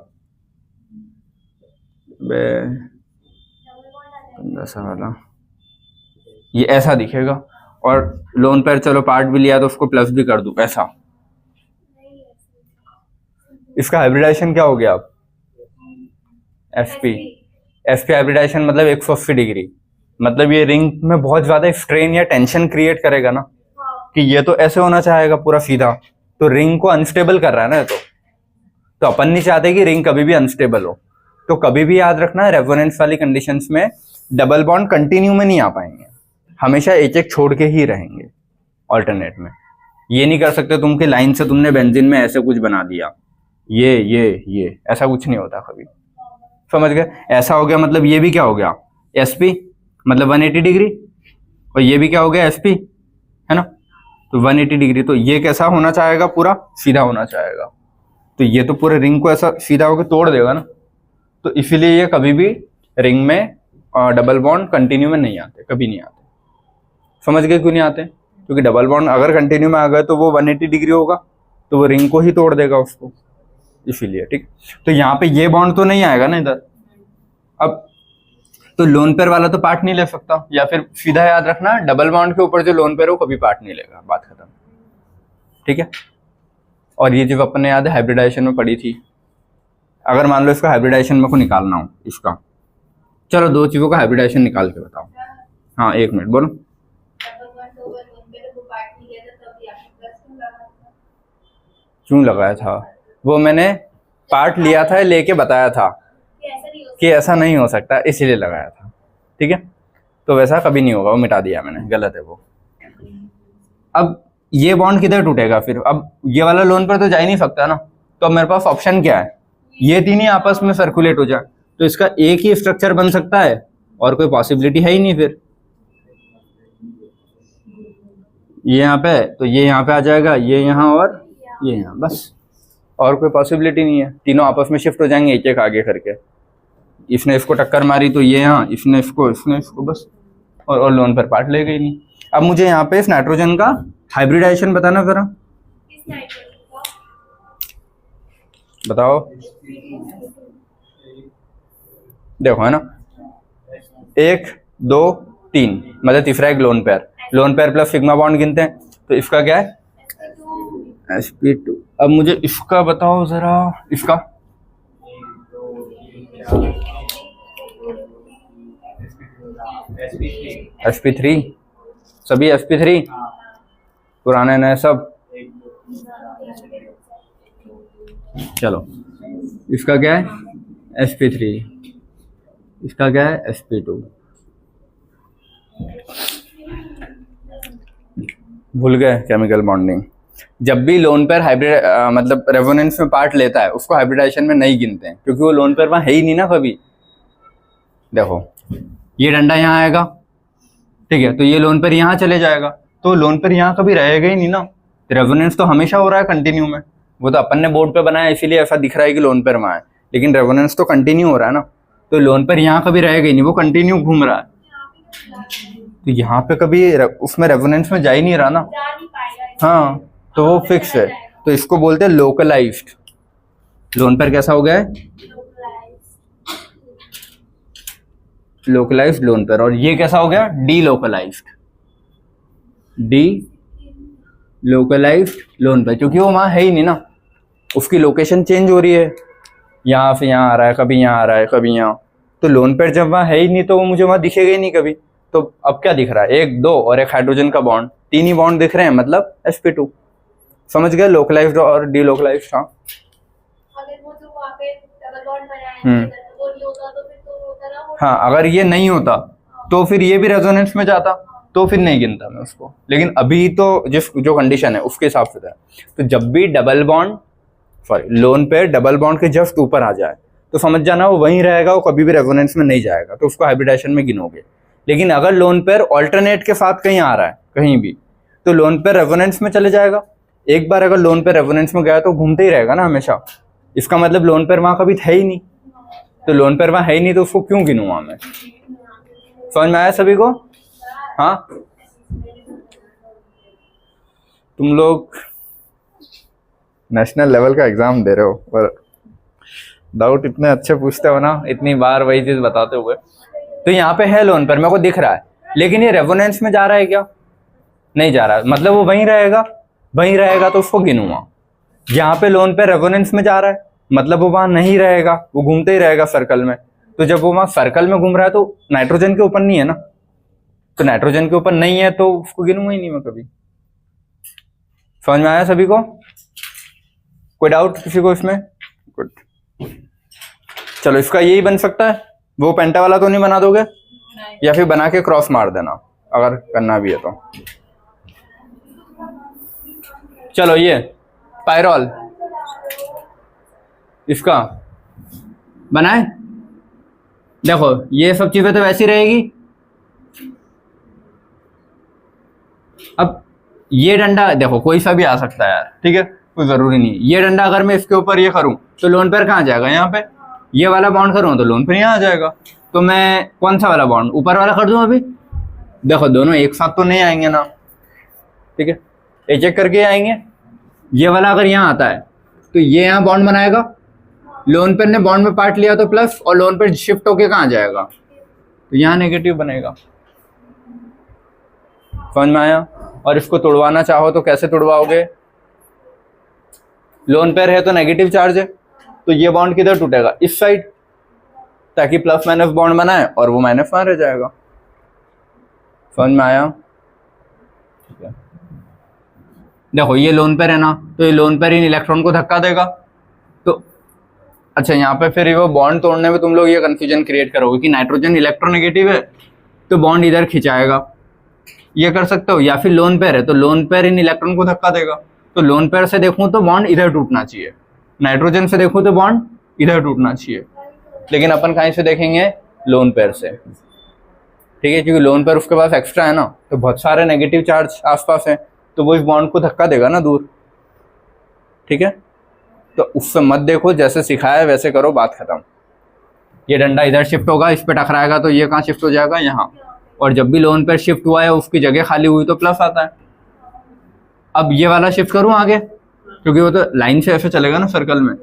ऐसा वाला, ये ऐसा दिखेगा। और लोन पर चलो पार्ट भी लिया तो उसको प्लस भी कर दूं ऐसा। इसका हाइब्रिडाइजेशन क्या हो गया अब, एसपी। एसपी हाइब्रिडाइजेशन मतलब 180 डिग्री, मतलब ये रिंग में बहुत ज्यादा स्ट्रेन या टेंशन क्रिएट करेगा ना, कि ये तो ऐसे होना चाहेगा पूरा सीधा, तो रिंग को अनस्टेबल कर रहा है ना। तो अपन नहीं चाहते कि रिंग कभी भी अनस्टेबल हो। तो कभी भी याद रखना है रेजोनेंस वाली कंडीशंस में डबल बॉन्ड कंटिन्यू में नहीं आ पाएंगे, हमेशा एक एक छोड़ के ही रहेंगे ऑल्टरनेट में। ये नहीं कर सकते तुम कि लाइन से तुमने बेंजीन में ऐसे कुछ बना दिया, ये ऐसा कुछ नहीं होता कभी, समझ गए। ऐसा हो गया मतलब ये भी क्या हो गया, एसपी मतलब 180 डिग्री, और ये भी क्या हो गया एसपी, है ना। तो 180 डिग्री, तो ये कैसा होना चाहेगा, पूरा सीधा होना चाहेगा। तो ये तो पूरे रिंग को ऐसा सीधा होकर तोड़ देगा ना। तो इसीलिए ये कभी भी रिंग में डबल बॉन्ड कंटिन्यू में नहीं आते, कभी नहीं आते। समझ गए क्यों नहीं आते, क्योंकि डबल बॉन्ड अगर कंटिन्यू में आ गए तो वो 180 डिग्री होगा, तो वो रिंग को ही तोड़ देगा उसको, इसीलिए। ठीक, तो यहाँ पे ये बॉन्ड तो नहीं आएगा ना इधर। अब तो लोन पेयर वाला तो पार्ट नहीं ले सकता, या फिर सीधा याद रखना डबल बॉन्ड के ऊपर जो लोन पेयर हो कभी पार्ट नहीं लेगा, बात खत्म। ठीक है। और ये चीज अपन ने याद है हाइब्रिडाइजेशन में पढ़ी थी। अगर मान लो इसका हाइब्रिडाइजेशन मेरे को निकालना हो इसका, चलो दो चीजों का हाइब्रिडाइजेशन निकाल के बताओ। हाँ 1 मिनट बोलो। क्यों लगाया था, वो मैंने पार्ट लिया था, लेके बताया था कि ऐसा नहीं हो सकता, इसीलिए लगाया था। ठीक है, तो वैसा कभी नहीं होगा, वो मिटा दिया मैंने, गलत है वो। अब ये बॉन्ड किधर टूटेगा फिर, अब ये वाला लोन पर तो जा ही नहीं सकता ना। तो अब मेरे पास ऑप्शन क्या है, ये तीन ही आपस में सर्कुलेट हो जाए, तो इसका एक ही स्ट्रक्चर बन सकता है, और कोई पॉसिबिलिटी है ही नहीं फिर। ये यहाँ पे, तो ये यहाँ पे आ जाएगा, ये यहाँ और ये यहाँ, बस और कोई पॉसिबिलिटी नहीं है। तीनों आपस में शिफ्ट हो जाएंगे एक एक आगे करके। इसने इसको टक्कर मारी तो ये यहाँ, इसने इसको बस, और लोन पर पार्ट ले गई नहीं। अब मुझे यहाँ पे इस नाइट्रोजन का हाइब्रिडाइजेशन बताना जरा, बताओ। देखो है ना, 1 2 3 मतलब तीसरा एक lone pair plus sigma bond गिनते हैं, तो इसका क्या है sp2। अब मुझे इसका बताओ जरा, इसका sp3, सभी sp3 पुराने नए सब। चलो इसका क्या है sp3, इसका क्या है sp2। भूल गए केमिकल बॉन्डिंग। जब भी लोन पेयर हाइब्रिड मतलब रेजोनेंस में पार्ट लेता है, उसको हाइब्रिडाइजेशन में नहीं गिनते हैं, क्योंकि वो लोन पेयर वहां है ही नहीं ना कभी। देखो ये डंडा यहाँ आएगा, ठीक है, तो ये लोन पेयर यहाँ चले जाएगा, तो लोन पेयर यहाँ कभी रहेगा ही नहीं ना। रेजोनेंस तो हमेशा हो रहा है कंटिन्यू में, वो तो अपन ने बोर्ड पे बनाया इसीलिए ऐसा दिख रहा है कि लोन पेयर वहां है, लेकिन रेजोनेंस तो कंटिन्यू हो रहा है ना। तो लोन पेयर यहाँ कभी रहेगा ही नहीं, वो कंटिन्यू घूम रहा है, तो यहाँ पे कभी उसमें रेजोनेंस में जा ही नहीं रहा ना। हाँ, तो वो फिक्स है, तो इसको बोलते हैं लोकलाइज्ड। लोन पेयर कैसा हो गया है, लोकलाइज्ड लोन पेयर। और ये कैसा हो गया, डीलोकलाइज्ड लोन पेयर, क्योंकि वो वहां है ही नहीं ना। उसकी लोकेशन चेंज हो रही है, यहाँ से यहाँ आ रहा है, कभी यहाँ आ रहा है, कभी यहाँ। तो लोन पेयर जब वहाँ है ही नहीं तो वो मुझे वहाँ दिखेगा ही नहीं कभी। तो अब क्या दिख रहा है, 1 2 और एक हाइड्रोजन का बॉन्ड, 3 ही बॉन्ड दिख रहे हैं, मतलब sp2। समझ गए, लोकलाइज्ड और डीलोकलाइज्ड। हाँ अगर वो जो वहाँ पे डबल बॉन्ड बनाया है वो नहीं होता तो फिर तो होता ना वो। हाँ, अगर ये नहीं होता तो फिर ये भी रेजोनेंस में जाता, तो फिर नहीं गिनता मैं उसको। लेकिन अभी तो जिस जो कंडीशन है उसके हिसाब से था। तो जब भी double bond lone pair double bond के जस्ट ऊपर आ जाए तो समझ जाना वो वहीं रहेगा, वो कभी भी रेजोनेंस में नहीं जाएगा, तो उसको हाइब्रिडाइजेशन में गिनोगे। लेकिन अगर लोन पेयर ऑल्टरनेट के साथ कहीं आ रहा है कहीं भी, तो लोन पेयर रेजोनेंस में चले जाएगा। एक बार अगर लोन पेयर रेजोनेंस में गया तो घूमते ही रहेगा ना हमेशा। इसका मतलब लोन पेयर वहां कभी है ही नहीं। तो लोन पेयर वहां है ही नहीं तो उसको क्यों गिनूंगा मैं? समझ में आया सभी को? हाँ, तुम लोग नेशनल लेवल का एग्जाम दे रहे हो पर डाउट इतने अच्छे पूछते हो ना, इतनी बार वही चीज बताते हुए। तो यहाँ पे है लोन पेयर, मेरे को दिख रहा है, लेकिन ये रेजोनेंस में जा रहा है क्या? नहीं जा रहा है, मतलब वो वहीं रहेगा, वहीं रहेगा तो उसको गिनूंगा। यहाँ पे लोन पेयर रेजोनेंस में जा रहा है, मतलब वो वहां नहीं रहेगा, वो घूमते ही रहेगा सर्कल में। तो जब वो वहां सर्कल में घूम रहा है तो नाइट्रोजन के ऊपर नहीं है ना, तो नाइट्रोजन के ऊपर नहीं है तो उसको गिनूंगा ही नहीं मैं कभी। समझ में आया सभी को? कोई डाउट किसी को इसमें? गुड, चलो इसका यही बन सकता है। वो पेंटा वाला तो नहीं बना दोगे? या फिर बना के क्रॉस मार देना अगर करना भी है तो। चलो ये पायरॉल, इसका बनाए। देखो ये सब चीजें तो वैसी रहेगी। अब ये डंडा देखो कोई सा भी आ सकता है यार, ठीक है, कोई जरूरी नहीं। ये डंडा अगर मैं इसके ऊपर ये करूं तो लोन पेयर कहाँ जाएगा? यहाँ पे। ये वाला बॉन्ड करूं तो लोन पेयर यहाँ आ जाएगा। तो मैं कौन सा वाला बॉन्ड, ऊपर वाला कर दूं अभी? देखो दोनों एक साथ तो नहीं आएंगे ना, ठीक है, एक एक करके आएंगे। ये वाला अगर यहाँ आता है तो ये यहाँ बॉन्ड बनाएगा, लोन पेयर ने बॉन्ड में पार्ट लिया तो प्लस, और लोन पेयर शिफ्ट होके कहाँ जाएगा? तो यहाँ नेगेटिव बनेगा। समझ में आया? और इसको तोड़वाना चाहो तो कैसे तोड़वाओगे? लोन पेयर है तो नेगेटिव चार्ज है, तो ये बॉन्ड किधर टूटेगा? इस साइड, ताकि प्लस माइनस बॉन्ड बनाए और वो माइनस वहां रह जाएगा। समझ में आया? ठीक है, देखो ये लोन पेयर है ना, तो ये लोन पेयर इन इलेक्ट्रॉन को धक्का देगा। तो अच्छा, यहाँ पे फिर वो बॉन्ड तोड़ने में तुम लोग ये कंफ्यूजन क्रिएट करोगे कि नाइट्रोजन इलेक्ट्रोनेगेटिव है तो बॉन्ड इधर खिंचाएगा, ये कर सकते हो। या फिर लोन पेयर है तो लोन पेयर इन इलेक्ट्रॉन को धक्का देगा। तो लोन पेयर से देखूं तो बॉन्ड इधर टूटना चाहिए, नाइट्रोजन से देखूं तो बॉन्ड इधर टूटना चाहिए। लेकिन अपन कहीं से देखेंगे? लोन पेयर से, ठीक है, क्योंकि लोन पेयर उसके पास एक्स्ट्रा है ना, तो बहुत सारे नेगेटिव चार्ज आसपास है, तो वो इस बॉन्ड को धक्का देगा ना दूर, ठीक है। तो उससे मत देखो, जैसे सिखाया वैसे करो, बात खत्म। ये डंडा इधर शिफ्ट होगा, इस पे टकराएगा तो ये कहाँ शिफ्ट हो जाएगा? यहाँ। और जब भी लोन पेयर शिफ्ट हुआ है उसकी जगह खाली हुई तो प्लस आता है। अब ये वाला शिफ्ट करूँ आगे, क्योंकि वो तो लाइन से ऐसे चलेगा ना सर्कल में।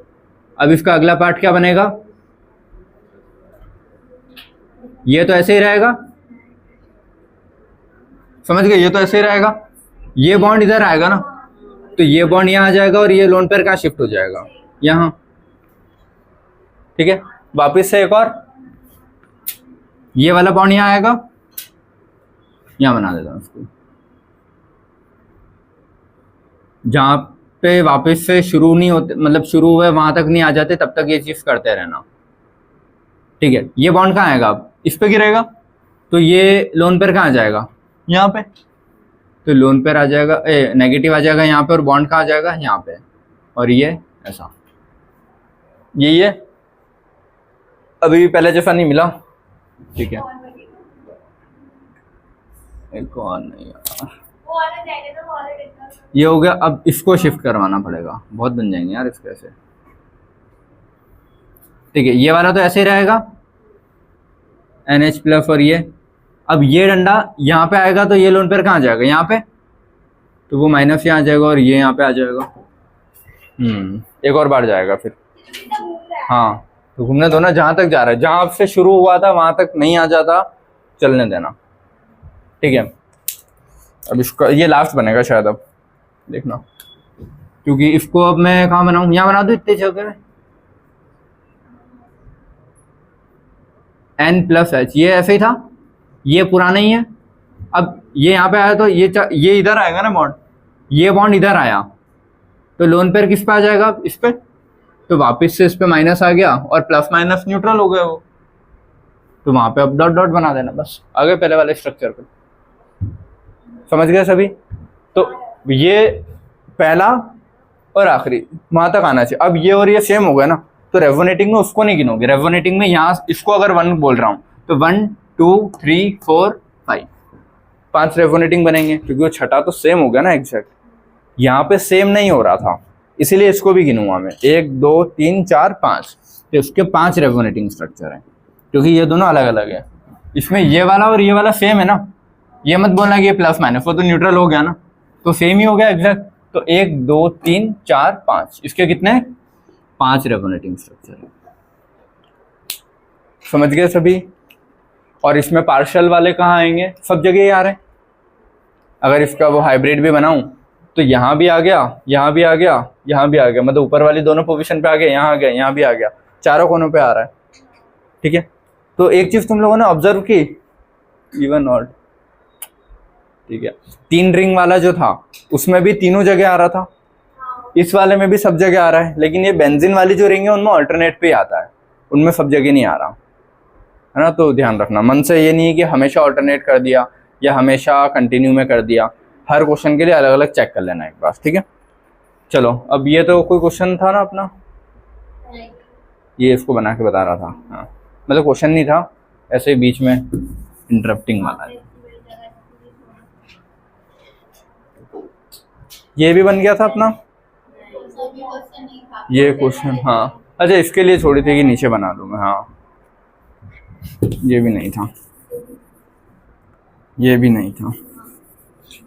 अब इसका अगला पार्ट क्या बनेगा? ये तो ऐसे ही रहेगा, समझ गए? ये तो ऐसे ही रहेगा, ये बॉन्ड इधर आएगा ना, तो ये बॉन्ड यहाँ आ जाएगा और ये लोन पेयर कहाँ शिफ्ट हो जाएगा? यहाँ, ठीक है। वापिस से एक और, ये वाला बॉन्ड यहाँ आएगा, यहाँ बना देता हूँ इसको, जहाँ पे वापस से शुरू नहीं होते, मतलब शुरू हुए वहां तक नहीं आ जाते, तब तक ये चीज करते रहना, ठीक है। ये बॉन्ड कहाँ आएगा? अब इस पे गिरेगा, तो ये लोन पेयर कहाँ जाएगा? यहाँ पे। तो लोन पेयर आ जाएगा, नेगेटिव आ जाएगा यहाँ पे, और बॉन्ड कहाँ आ जाएगा? यहाँ पे। और ये ऐसा, यही है। अभी भी पहले जैसा नहीं मिला, ठीक है। एक और नहीं यार, ये हो गया। अब इसको शिफ्ट करवाना पड़ेगा, बहुत बन जाएंगे यार इसके ऐसे, ठीक है। ये वाला तो ऐसे ही रहेगा, NH प्लस, और ये। अब ये डंडा यहाँ पे आएगा तो ये लोन पेयर कहाँ जाएगा? यहाँ पे, तो वो माइनस यहाँ आ जाएगा और ये यहाँ पे आ जाएगा। एक और बार जाएगा फिर, हाँ। तो घूमने दो ना, जहां तक जा रहा है, जहां से शुरू हुआ था वहां तक नहीं आ जाता, चलने देना, ठीक है। अब इसका ये लास्ट बनेगा शायद, अब देखना। क्योंकि इसको अब मैं कहाँ बनाऊँ, यहाँ बना दूँ इतने जगह में, n+h, ये ऐसे ही था, ये पुराना ही है। अब ये यहाँ पे आया तो ये इधर आएगा ना बॉन्ड, ये बॉन्ड इधर आया तो लोन पेयर किस पे आ जाएगा, इस पे, तो वापस से इस पे माइनस आ गया और प्लस माइनस न्यूट्रल हो गए वो, तो वहां पे अब डॉट डॉट बना देना बस, आगे पहले वाले स्ट्रक्चर पे। समझ गए सभी? तो ये पहला और आखिरी वहां तक आना चाहिए। अब ये और ये सेम हो गया ना, तो रेजोनेटिंग में उसको नहीं गिनोगे, रेजोनेटिंग में यहाँ इसको अगर 1 बोल रहा हूँ तो 1 2 3 4 5 5 रेजोनेटिंग बनेंगे, क्योंकि वो छठा तो सेम हो गया ना एग्जैक्ट, यहाँ पे सेम नहीं हो रहा था इसीलिए इसको भी गिनूंगा मैं, 1 2 3 4 5, तो इसके 5 रेजोनेटिंग स्ट्रक्चर हैं, क्योंकि ये दोनों अलग अलग है। इसमें ये वाला और ये वाला सेम है ना, ये मत बोलना कि ये प्लस माइनस, वो तो न्यूट्रल हो गया ना, तो सेम ही हो गया एग्जैक्ट। तो 1 2 3 4 5, इसके कितने, 5 रेजोनेटिंग स्ट्रक्चर है। समझ गए सभी? और इसमें पार्शियल वाले कहाँ आएंगे, सब जगह ही आ रहे हैं। अगर इसका वो हाइब्रिड भी बनाऊं तो यहाँ भी आ गया, यहाँ भी आ गया, यहाँ भी आ गया, मतलब ऊपर वाली दोनों पोजीशन पे आ गया, यहाँ आ गया, यहाँ भी आ गया, चारों कोनों पे आ रहा है। ठीक है, तो एक चीज तुम लोगों ने ऑब्जर्व की, इवन ऑड, ठीक है, 3 रिंग वाला जो था उसमें भी तीनों जगह आ रहा था, इस वाले में भी सब जगह आ रहा है, लेकिन ये बेंजीन वाली जो रिंग है उनमें अल्टरनेट पे आता है, उनमें सब जगह नहीं आ रहा है ना। तो ध्यान रखना, मन से ये नहीं है कि हमेशा अल्टरनेट कर दिया या हमेशा कंटिन्यू में कर दिया, हर क्वेश्चन के लिए अलग अलग चेक कर लेना एक बार। ठीक है, चलो अब ये तो कोई क्वेश्चन था ना अपना, ये इसको बना के बता रहा था, हाँ मतलब क्वेश्चन नहीं था, ऐसे ही बीच में इंटरप्टिंग वाला है। ये भी बन गया था अपना ये क्वेश्चन, हाँ अच्छा इसके लिए छोड़ी थी कि नीचे बना लूँ मैं, हाँ ये भी नहीं था, ये भी नहीं था,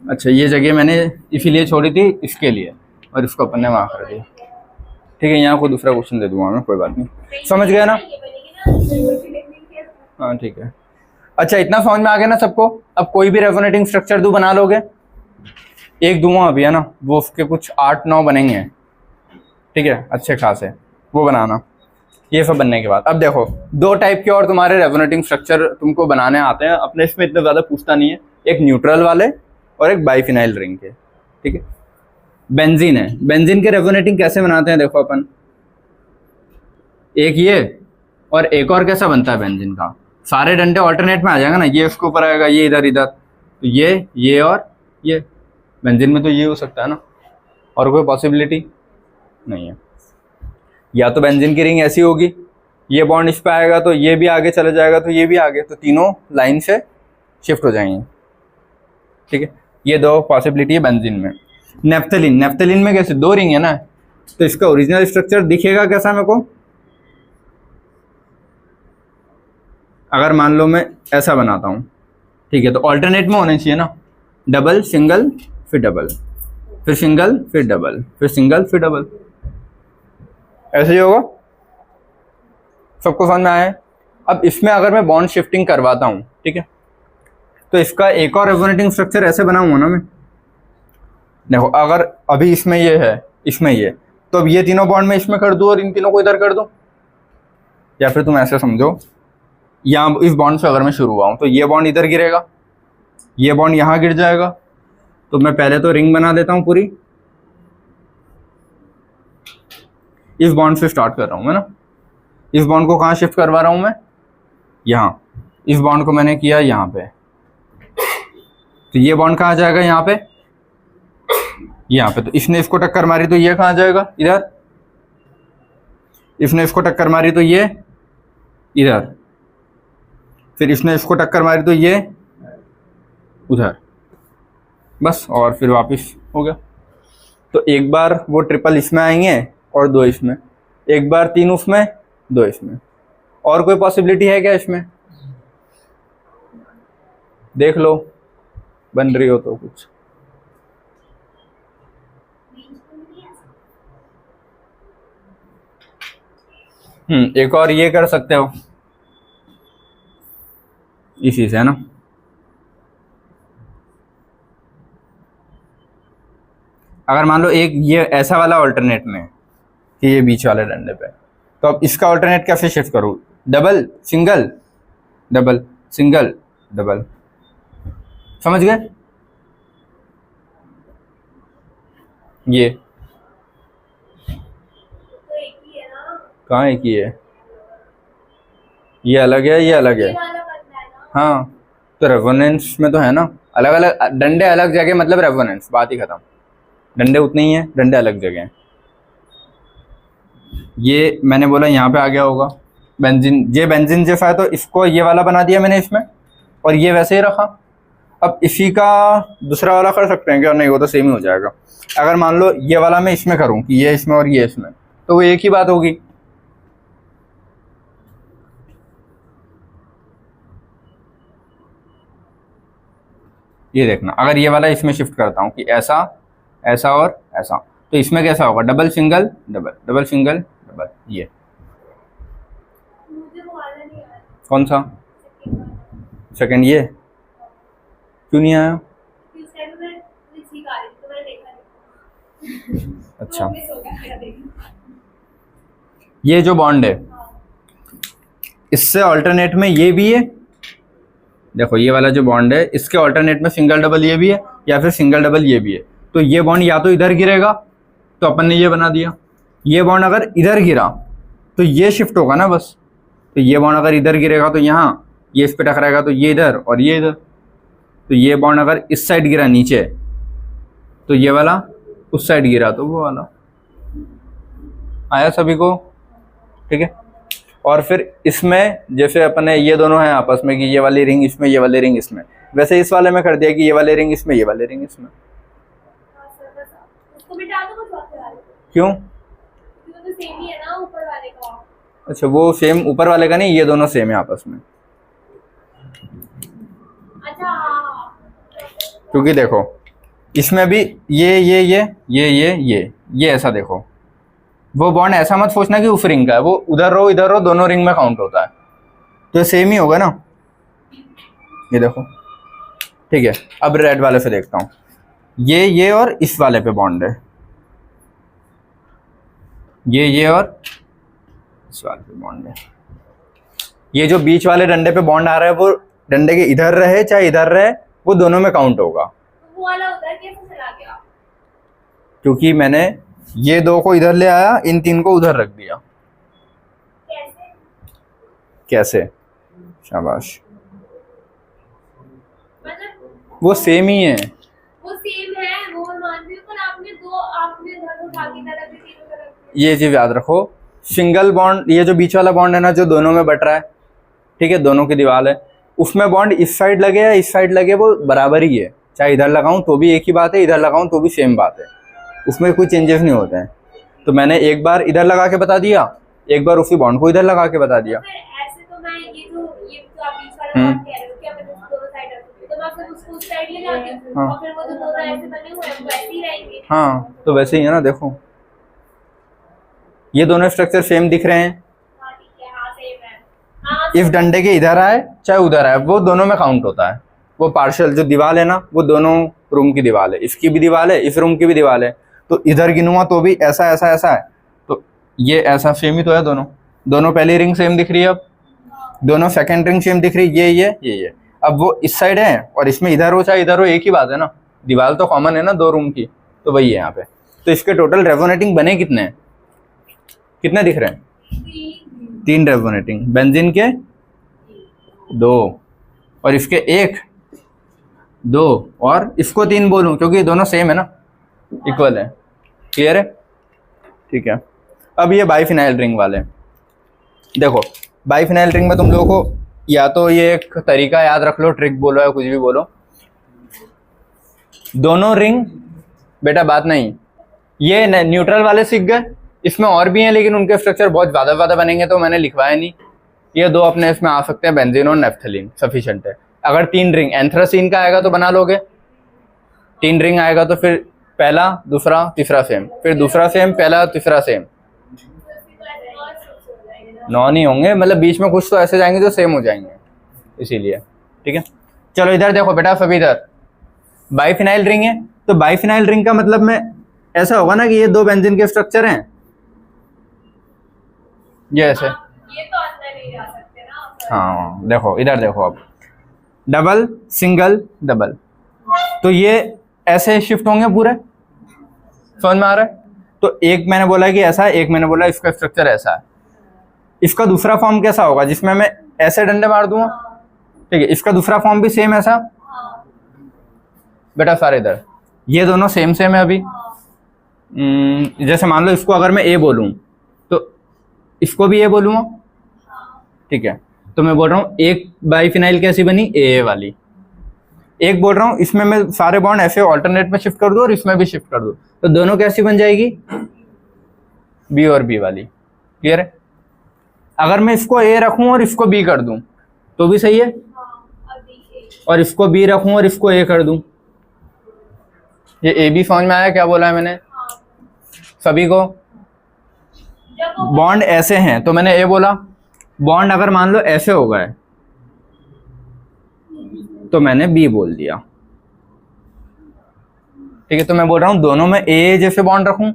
अच्छा ये जगह मैंने इसीलिए छोड़ी थी इसके लिए, और इसको अपन ने वहाँ कर दिया। ठीक है, यहाँ कोई दूसरा क्वेश्चन दे दूंगा मैं, कोई बात नहीं, समझ गया ना? हाँ ठीक है, अच्छा इतना समझ में आ गया ना सबको? अब कोई भी रेजोनेटिंग स्ट्रक्चर दूं बना लोगे, एक दूंगा अभी है ना, वो उसके कुछ 8-9 बनेंगे, ठीक है अच्छे खासे, वो बनाना। ये सब बनने के बाद अब देखो 2 टाइप के और तुम्हारे रेजोनेटिंग स्ट्रक्चर तुमको बनाने आते हैं, अपने इसमें इतना ज़्यादा पूछता नहीं है, एक न्यूट्रल वाले और एक बाइफिनाइल रिंग के। ठीक है, बेंजीन है, बेंजीन के रेजोनेटिंग कैसे बनाते हैं देखो अपन, एक ये और एक और कैसा बनता है बेंजीन का, सारे डंडे ऑल्टरनेट में आ जाएगा ना, ये उसके ऊपर आएगा, ये इधर इधर, तो ये और ये, बेंजीन में तो ये हो सकता है ना, और कोई पॉसिबिलिटी नहीं है। या तो बेंजीन की रिंग ऐसी होगी, ये बॉन्ड इस पे आएगा तो ये भी आगे चले जाएगा, तो ये भी आगे, तो तीनों लाइन से शिफ्ट हो जाएंगे। ठीक है, ये 2 पॉसिबिलिटी है बेंजीन में। नेफ्थलीन, नेफ्थलीन में कैसे 2 रिंग है ना, तो इसका ओरिजिनल स्ट्रक्चर दिखेगा कैसा मेरे को, अगर मान लो मैं ऐसा बनाता हूँ, ठीक है, तो ऑल्टरनेट में होने चाहिए ना, डबल सिंगल फिर डबल, फिर सिंगल फिर डबल, फिर सिंगल फिर डबल, ऐसे ही होगा। सबको समझ में आया है? अब इसमें अगर मैं बॉन्ड शिफ्टिंग करवाता हूँ, ठीक है, तो इसका एक और रेजोनेटिंग स्ट्रक्चर ऐसे बनाऊंगा ना मैं, देखो अगर अभी इसमें ये है, इसमें ये, तो अब ये तीनों बॉन्ड में इसमें कर दूँ और इन तीनों को इधर कर दूँ, या फिर तुम ऐसे समझो, यहाँ इस बॉन्ड से अगर मैं शुरू हुआ हूँ तो ये बॉन्ड इधर गिरेगा, ये बॉन्ड यहाँ गिर जाएगा, तो मैं पहले तो रिंग बना देता हूँ पूरी, इस बॉन्ड से स्टार्ट कर रहा हूँ मैं ना, इस बॉन्ड को कहाँ शिफ्ट करवा रहा हूँ मैं, यहाँ, इस बॉन्ड को मैंने किया यहाँ पे, तो ये बॉन्ड कहाँ जाएगा, यहाँ पे, यहाँ पे, तो इसने इसको टक्कर मारी तो ये कहाँ जाएगा, इधर, इसने इसको टक्कर मारी तो ये इधर, फिर इसने इसको टक्कर मारी तो ये उधर, बस, और फिर वापस हो गया। तो एक बार वो ट्रिपल इसमें आएंगे और 2 इसमें, एक बार 3 उसमें 2 इसमें, और कोई पॉसिबिलिटी है क्या इसमें, देख लो बन रही हो तो कुछ। एक और ये कर सकते हो इसी से, है ना, अगर मान लो एक ये ऐसा वाला ऑल्टरनेट में कि ये बीच वाले डंडे पे, तो अब इसका ऑल्टरनेट कैसे शिफ्ट करूँ? Double single double single double, समझ गए? ये तो एक ही है ना, कहाँ एक ही है? ये अलग है, ये अलग है। ये वाला बनना है ना। हाँ तो रेजोनेंस में तो है ना, अलग अलग डंडे अलग जगह मतलब रेजोनेंस, बात ही खत्म। डंडे उतने ही हैं, डंडे अलग जगह हैं। ये मैंने बोला यहाँ पे आ गया होगा बेंजीन, ये बेंजीन जैसा है तो इसको ये वाला बना दिया मैंने इसमें, और ये वैसे ही रखा। अब इसी का दूसरा वाला कर सकते हैं क्या? नहीं, वो तो सेम ही हो जाएगा। अगर मान लो ये वाला मैं इसमें करूँ कि ये इसमें और ये इसमें, तो वो एक ही बात होगी। ये देखना, अगर ये वाला इसमें शिफ्ट करता हूँ कि ऐसा ऐसा और ऐसा, तो इसमें कैसा होगा? Double single double double single double. ये मुझे वो वाला नहीं आया, कौन सा? सेकंड वाला। सेकंड ये क्यों नहीं आया? फिर उस टाइम में मुझे छींक आ रही थी तो मैंने देखा नहीं। अच्छा, तो मिस हो गया मेरा देखना। ये जो बॉन्ड है हाँ, इससे ऑल्टरनेट में ये भी है। देखो ये वाला जो बॉन्ड है इसके ऑल्टरनेट में सिंगल डबल ये भी है, या फिर सिंगल डबल ये भी है। तो ये बॉन्ड या तो इधर गिरेगा, तो अपन ने ये बना दिया। ये बॉन्ड अगर इधर गिरा तो ये शिफ्ट होगा ना बस। तो ये बॉन्ड अगर इधर गिरेगा तो यहाँ, ये इस पे टकराएगा तो ये इधर और ये इधर। तो ये बॉन्ड अगर इस साइड गिरा नीचे, तो ये वाला उस साइड गिरा तो वो वाला। आया सभी को? ठीक है। और फिर इसमें जैसे अपने ये दोनों हैं आपस में कि ये वाली रिंग इसमें, ये वाली रिंग इसमें, वैसे इस वाले में कर दिया कि ये वाली रिंग इसमें, ये वाली रिंग इसमें। हाँ सर, बस उसको मिटा दो कुछ बात वाले को, क्यों? क्योंकि वो तो सेम ही है ना ऊपर वाले का। अच्छा, वो सेम ऊपर वाले का नहीं, ये दोनों सेम है आपस में। अच्छा हाँ, क्योंकि देखो इसमें भी ये ऐसा देखो, वो बॉन्ड ऐसा मत सोचना कि उस रिंग का है, वो उधर रो इधर रो दोनों रिंग में काउंट होता है, तो सेम ही होगा ना। ये देखो, ठीक है। अब रेड वाले से देखता हूँ, ये और इस वाले पे बॉन्ड है, ये और इस वाले पे बॉन्ड है। ये जो बीच वाले डंडे पे बॉन्ड आ रहा है वो डंडे के इधर रहे चाहे इधर रहे, वो दोनों में काउंट होगा। तो वो वाला उधर कैसे चला गया? क्योंकि मैंने ये दो को इधर ले आया, इन तीन को उधर रख दिया। कैसे? कैसे? शाबाश, मतलब वो सेम ही है। वो सेम है, वो मैं मानती हूँ, पर आपने घर उठा के इधर रख दी, तीनों उधर रख दी। ये चीज याद रखो, सिंगल बॉन्ड, ये जो बीच वाला बॉन्ड है ना जो दोनों में बट रहा है, ठीक है, दोनों की दीवार है, उसमें बॉन्ड इस साइड लगे या इस साइड लगे वो बराबर ही है। चाहे इधर लगाऊं तो भी एक ही बात है, इधर लगाऊं तो भी सेम बात है, उसमें कोई चेंजेस नहीं होते हैं। तो मैंने एक बार इधर लगा के बता दिया, एक बार उसी बॉन्ड को इधर लगा के बता दिया। फिर ऐसे तो मैं ये जो आप बीच वाला बात कह रहे हो कि अपन इसको दोनों साइड रखोगे, तो मैं फिर उसको उस साइड ले जाती हूँ, हाँ। और फिर वो जो दोनों ऐसे बने हुए हैं वो ऐसे ही रहेंगे। हाँ, तो वैसे ही है ना। देखो ये दोनों स्ट्रक्चर सेम दिख रहे हैं। हाँ ठीक है, हाँ सेम है। हाँ इस डंडे के इधर आए चाहे उधर आए, वो दोनों में काउंट होता है। वो पार्शियल जो दीवार है ना, वो दोनों रूम की दीवार है, इसकी भी दीवार है, इस रूम की भी दीवार है। तो इधर गिनूंगा तो भी ऐसा ऐसा ऐसा है, तो ये ऐसा सेम ही तो है। दोनों पहली रिंग सेम दिख रही है, अब दोनों सेकंड रिंग सेम दिख रही है। ये अब वो इस साइड है और इसमें इधर हो चाहे इधर हो, एक ही बात है ना, दीवार तो कॉमन है ना दो रूम की, तो वही है यहाँ पे। तो इसके टोटल रेजोनेटिंग बने कितने हैं? कितने दिख रहे हैं? 3 रेजोनेटिंग। बेंजीन के 2 और इसके 1 2 और इसको 3 बोलूं क्योंकि ये दोनों सेम है ना, इक्वल है। क्लियर है? ठीक है। अब ये बाइफिनाइल रिंग वाले देखो, बाइफिनाइल रिंग में तुम लोगों को या तो ये एक तरीका याद रख लो, ट्रिक बोलो या कुछ भी बोलो, दोनों रिंग बेटा बात नहीं, ये न्यूट्रल वाले सीख गए, इसमें और भी हैं लेकिन उनके स्ट्रक्चर बहुत ज़्यादा बनेंगे तो मैंने लिखवाया नहीं। ये 2 अपने इसमें आ सकते हैं, बेंजीन और नेफ्थलीन, सफिशिएंट है। अगर 3 रिंग एंथ्रासीन का आएगा तो बना लोगे, 3 रिंग आएगा तो फिर पहला दूसरा तीसरा सेम, फिर दूसरा सेम पहला तीसरा सेम। 9 नहीं होंगे, मतलब बीच में कुछ तो ऐसे जाएंगे जो सेम हो जाएंगे, इसीलिए। ठीक है, चलो इधर देखो बेटा, सभी इधर बाइफिनाइल रिंग है। तो बाइफिनाइल रिंग का मतलब मैं ऐसा होगा ना कि ये दो बेंजीन के स्ट्रक्चर हैं, ये ऐसे। ये तो अंदर नहीं जा सकते ना। हाँ देखो इधर देखो, अब डबल सिंगल डबल, तो ये ऐसे शिफ्ट होंगे पूरे, समझ में आ रहा है? तो एक मैंने बोला कि ऐसा है, एक मैंने बोला इसका स्ट्रक्चर ऐसा है। इसका दूसरा फॉर्म कैसा होगा, जिसमें मैं ऐसे डंडे मार दूंगा, ठीक है, इसका दूसरा फॉर्म भी सेम ऐसा। बेटा सारे इधर, ये दोनों सेम सेम है अभी। जैसे मान लो इसको अगर मैं ए बोलूं तो इसको भी ए बोलूंगा, ठीक है। तो मैं बोल रहा हूँ एक बाइफिनाइल कैसी बनी, ए वाली। एक बोल रहा हूँ इसमें मैं सारे बॉन्ड ऐसे ऑल्टरनेट में शिफ्ट कर दूं और इसमें भी शिफ्ट कर दूं, तो दोनों कैसी बन जाएगी, बी और बी वाली। क्लियर है? अगर मैं इसको ए रखूं और इसको बी कर दूं तो भी सही है, और इसको बी रखूं और इसको ए कर दूं। ये ए बी समझ में आया क्या बोला है मैंने सभी को? बॉन्ड ऐसे हैं तो मैंने ए बोला, बॉन्ड अगर मान लो ऐसे हो गए तो मैंने बी बोल दिया, ठीक है। तो मैं बोल रहा हूं दोनों में ए जैसे बॉन्ड रखूं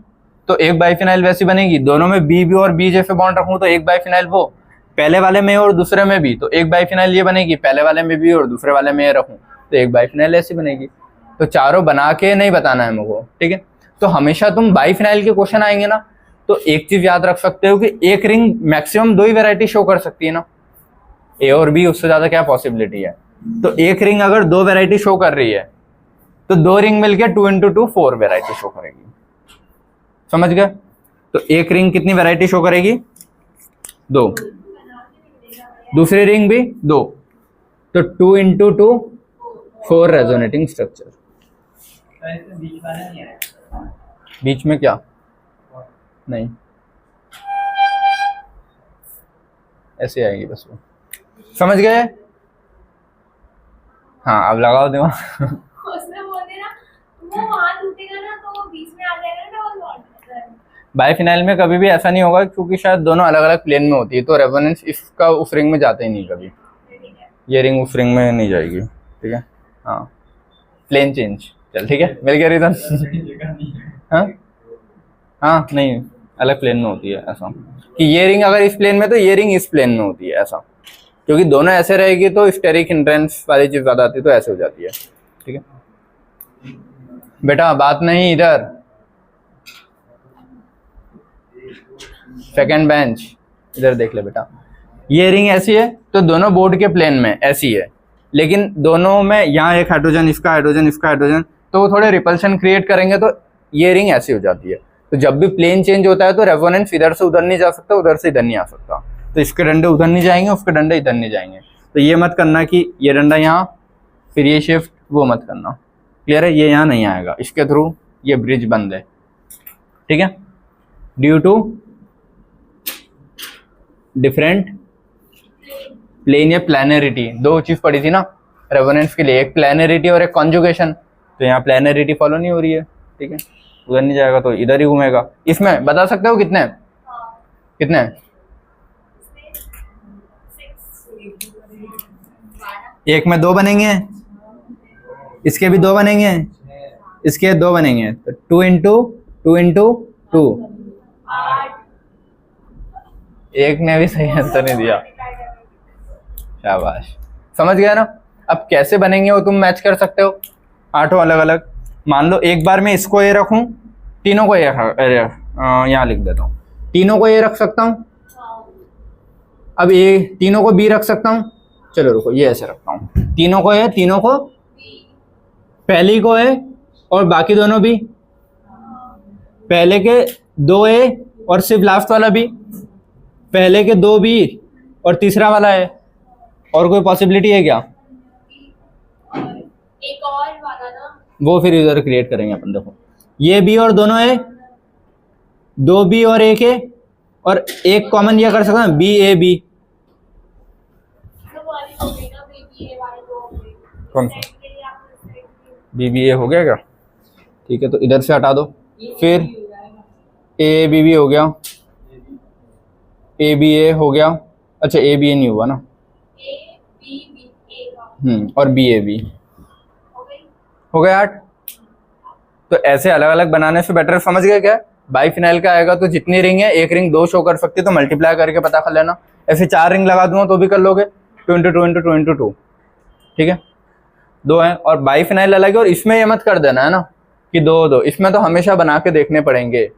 तो एक बाइफिनाइल वैसी बनेगी, दोनों में बी भी और बी जैसे बॉन्ड रखूं तो एक बाइफिनाइल वो, पहले वाले में और दूसरे में भी तो एक बाइफिनाइल ये बनेगी, पहले वाले में भी और दूसरे वाले में ये रखूं तो एक बाइफिनाइल ऐसी बनेगी। तो चारों बना के नहीं बताना है मुझको, ठीक है। तो हमेशा तुम बाइफिनाइल के क्वेश्चन आएंगे ना तो एक चीज याद रख सकते हो कि एक रिंग मैक्सिमम दो ही वैरायटी शो कर सकती है ना, ए और बी, उससे ज्यादा क्या पॉसिबिलिटी है। तो एक रिंग अगर दो वैरायटी शो कर रही है तो दो रिंग मिलके 2 × 2 4 वैरायटी शो करेगी, समझ गए? तो एक रिंग कितनी वैरायटी शो करेगी, दो, दूसरी रिंग भी दो, तो 2 × 2 4 रेजोनेटिंग स्ट्रक्चर। बीच में क्या नहीं, ऐसे आएगी बस वो, समझ गए? हाँ अब लगाओ दिमाग। उसने बोल दिया वो वहां टूटेगा ना तो वो बीच में आ जाएगा ना और लौट। बाइफिनाइल में कभी भी ऐसा नहीं होगा क्योंकि शायद दोनों अलग अलग प्लेन में होती है, तो रेजोनेंस इसका उस रिंग में जाता ही नहीं कभी, ये रिंग उस रिंग में नहीं जाएगी, ठीक है। हाँ प्लेन चेंज, चल ठीक है, मिल गया रीजन। हाँ हाँ नहीं, अलग प्लेन में होती है ऐसा, कि ये रिंग अगर इस प्लेन में तो ये रिंग इस प्लेन में होती है ऐसा, क्योंकि दोनों ऐसे रहेगी तो स्टेरिक हिंड्रेंस वाली चीज ज्यादा आती है तो ऐसे हो जाती है, ठीक है। बेटा बात नहीं इधर, सेकंड बेंच इधर देख ले बेटा, ये रिंग ऐसी है तो दोनों बोर्ड के प्लेन में ऐसी है, लेकिन दोनों में यहाँ एक हाइड्रोजन, इसका हाइड्रोजन, इसका हाइड्रोजन, तो वो थोड़े रिपल्शन क्रिएट करेंगे तो ये रिंग ऐसी हो जाती है। तो जब भी प्लेन चेंज होता है तो रेजोनेंस इधर से उधर नहीं जा सकता, उधर से इधर नहीं आ सकता, तो इसके डंडे उधर नहीं जाएंगे, उसके डंडे इधर नहीं जाएंगे। तो ये मत करना कि ये डंडा यहाँ फिर ये शिफ्ट, वो मत करना, क्लियर है? ये यहाँ नहीं आएगा, इसके थ्रू ये ब्रिज बंद है, ठीक है। ड्यू टू डिफरेंट प्लेन या प्लैनरिटी, दो चीज पड़ी थी ना रेजोनेंस के लिए, एक प्लैनरिटी और एक कॉन्जुगेशन, तो यहाँ प्लैनरिटी फॉलो नहीं हो रही है, ठीक है, उधर नहीं जाएगा तो इधर ही घूमेगा। इसमें बता सकते हो कितने कितने? एक में दो बनेंगे, इसके भी दो बनेंगे, इसके दो बनेंगे, तो 2 × 2 एक ने भी सही आंसर नहीं दिया, शाबाश, समझ गया ना? अब कैसे बनेंगे वो तुम मैच कर सकते हो, आठों अलग अलग। मान लो एक बार मैं इसको ए रखूं, तीनों को ए यहाँ लिख देता हूँ, तीनों को ए रख सकता हूँ, अब ए तीनों को बी रख सकता हूँ, चलो रुको ये ऐसे रखता हूँ, तीनों को ए, तीनों को, पहली को ए और बाकी दोनों बी, पहले के 2 ए और सिर्फ लास्ट वाला बी, पहले के 2 बी और तीसरा वाला है, और कोई पॉसिबिलिटी है क्या? एक और वाला ना, वो फिर इधर क्रिएट करेंगे अपन, देखो ये बी और दोनों है, 2 बी और एक है, और एक कॉमन ये कर सकता हूँ बी ए बी, कौन सा बी बी ए हो गया क्या? ठीक है, तो इधर से हटा दो, फिर ए बी बी हो गया, ए बी ए हो गया, अच्छा ए बी ए नहीं हुआ ना, और बी ए बी हो गया 8, तो ऐसे अलग अलग बनाने से बेटर, समझ गए क्या? बाइफिनाइल का आएगा तो जितनी रिंग है, एक रिंग 2 शो कर सकती है, तो मल्टीप्लाई करके पता कर लेना। ऐसे 4 रिंग लगा दूंगा तो भी कर लोगे, 2 × 2 × 2 × 2, ठीक है, 2 है। और बाइफिनाइल अलग है, और इसमें ये मत कर देना है ना कि 2, इसमें तो हमेशा बना के देखने पड़ेंगे,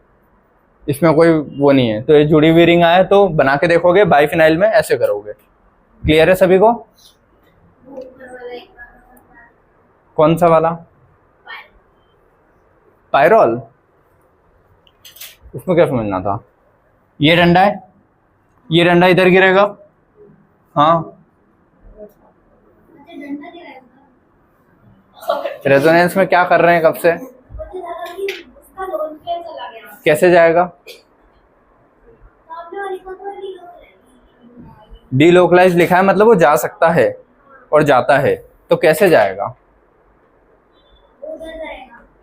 इसमें कोई वो नहीं है। तो ये जुड़ी हुई रिंग आए तो बना के देखोगे, बाइफिनाइल में ऐसे करोगे। क्लियर है सभी को? कौन सा वाला? पायरोल, उसमें क्या समझना था? ये डंडा है, ये डंडा इधर गिरेगा, हाँ, रेजोनेंस में क्या कर रहे हैं कब से? कैसे जाएगा? डीलोकलाइज लिखा है, मतलब वो जा सकता है और जाता है, तो कैसे जाएगा?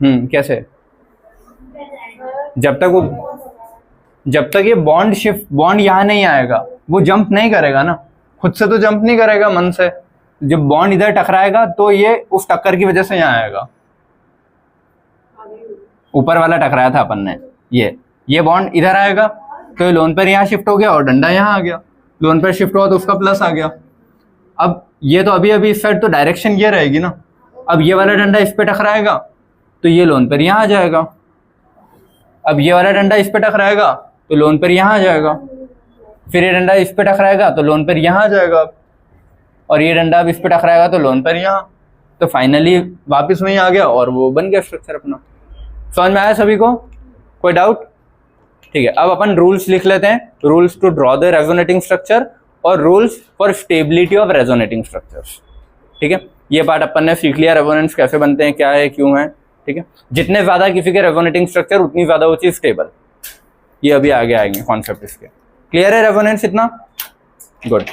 कैसे? जब तक ये बॉन्ड यहाँ नहीं आएगा, वो जंप नहीं करेगा ना, खुद से तो जंप नहीं करेगा मन से। जब बॉन्ड इधर टकराएगा तो ये उस टक्कर की वजह से यहाँ आएगा। ऊपर वाला टकराया था अपन ने, ये बॉन्ड इधर आएगा तो ये लोन पर यहाँ शिफ्ट हो गया और डंडा यहाँ आ गया, लोन पर शिफ्ट हुआ तो उसका प्लस आ गया। अब ये तो अभी इस साइड तो डायरेक्शन ये रहेगी ना, अब ये वाला डंडा इस पे टकराएगा तो ये लोन पर यहाँ आ जाएगा, अब ये वाला डंडा इस पे टकराएगा तो लोन पर यहाँ आ जाएगा, फिर ये डंडा इस पे टकराएगा तो लोन पर यहाँ आ जाएगा, और ये डंडा अब इस पे टकराएगा तो लोन पर यहाँ, तो फाइनली वापस वहीं आ गया और वो बन गया स्ट्रक्चर अपना। समझ में आया सभी को? कोई डाउट? ठीक है, अब अपन रूल्स लिख लेते हैं, rules to draw the resonating structure और rules for stability of resonating structures. ठीक है, ये पार्ट अपन ने सीख लिया, रेजोनेंस कैसे बनते हैं, क्या है, क्यों है। ठीक है, जितने ज्यादा किसी के रेजोनेटिंग स्ट्रक्चर उतनी ज्यादा वो चीज स्टेबल, ये अभी आगे आएंगे कॉन्सेप्ट इसके। क्लियर है रेजोनेंस इतना? गुड।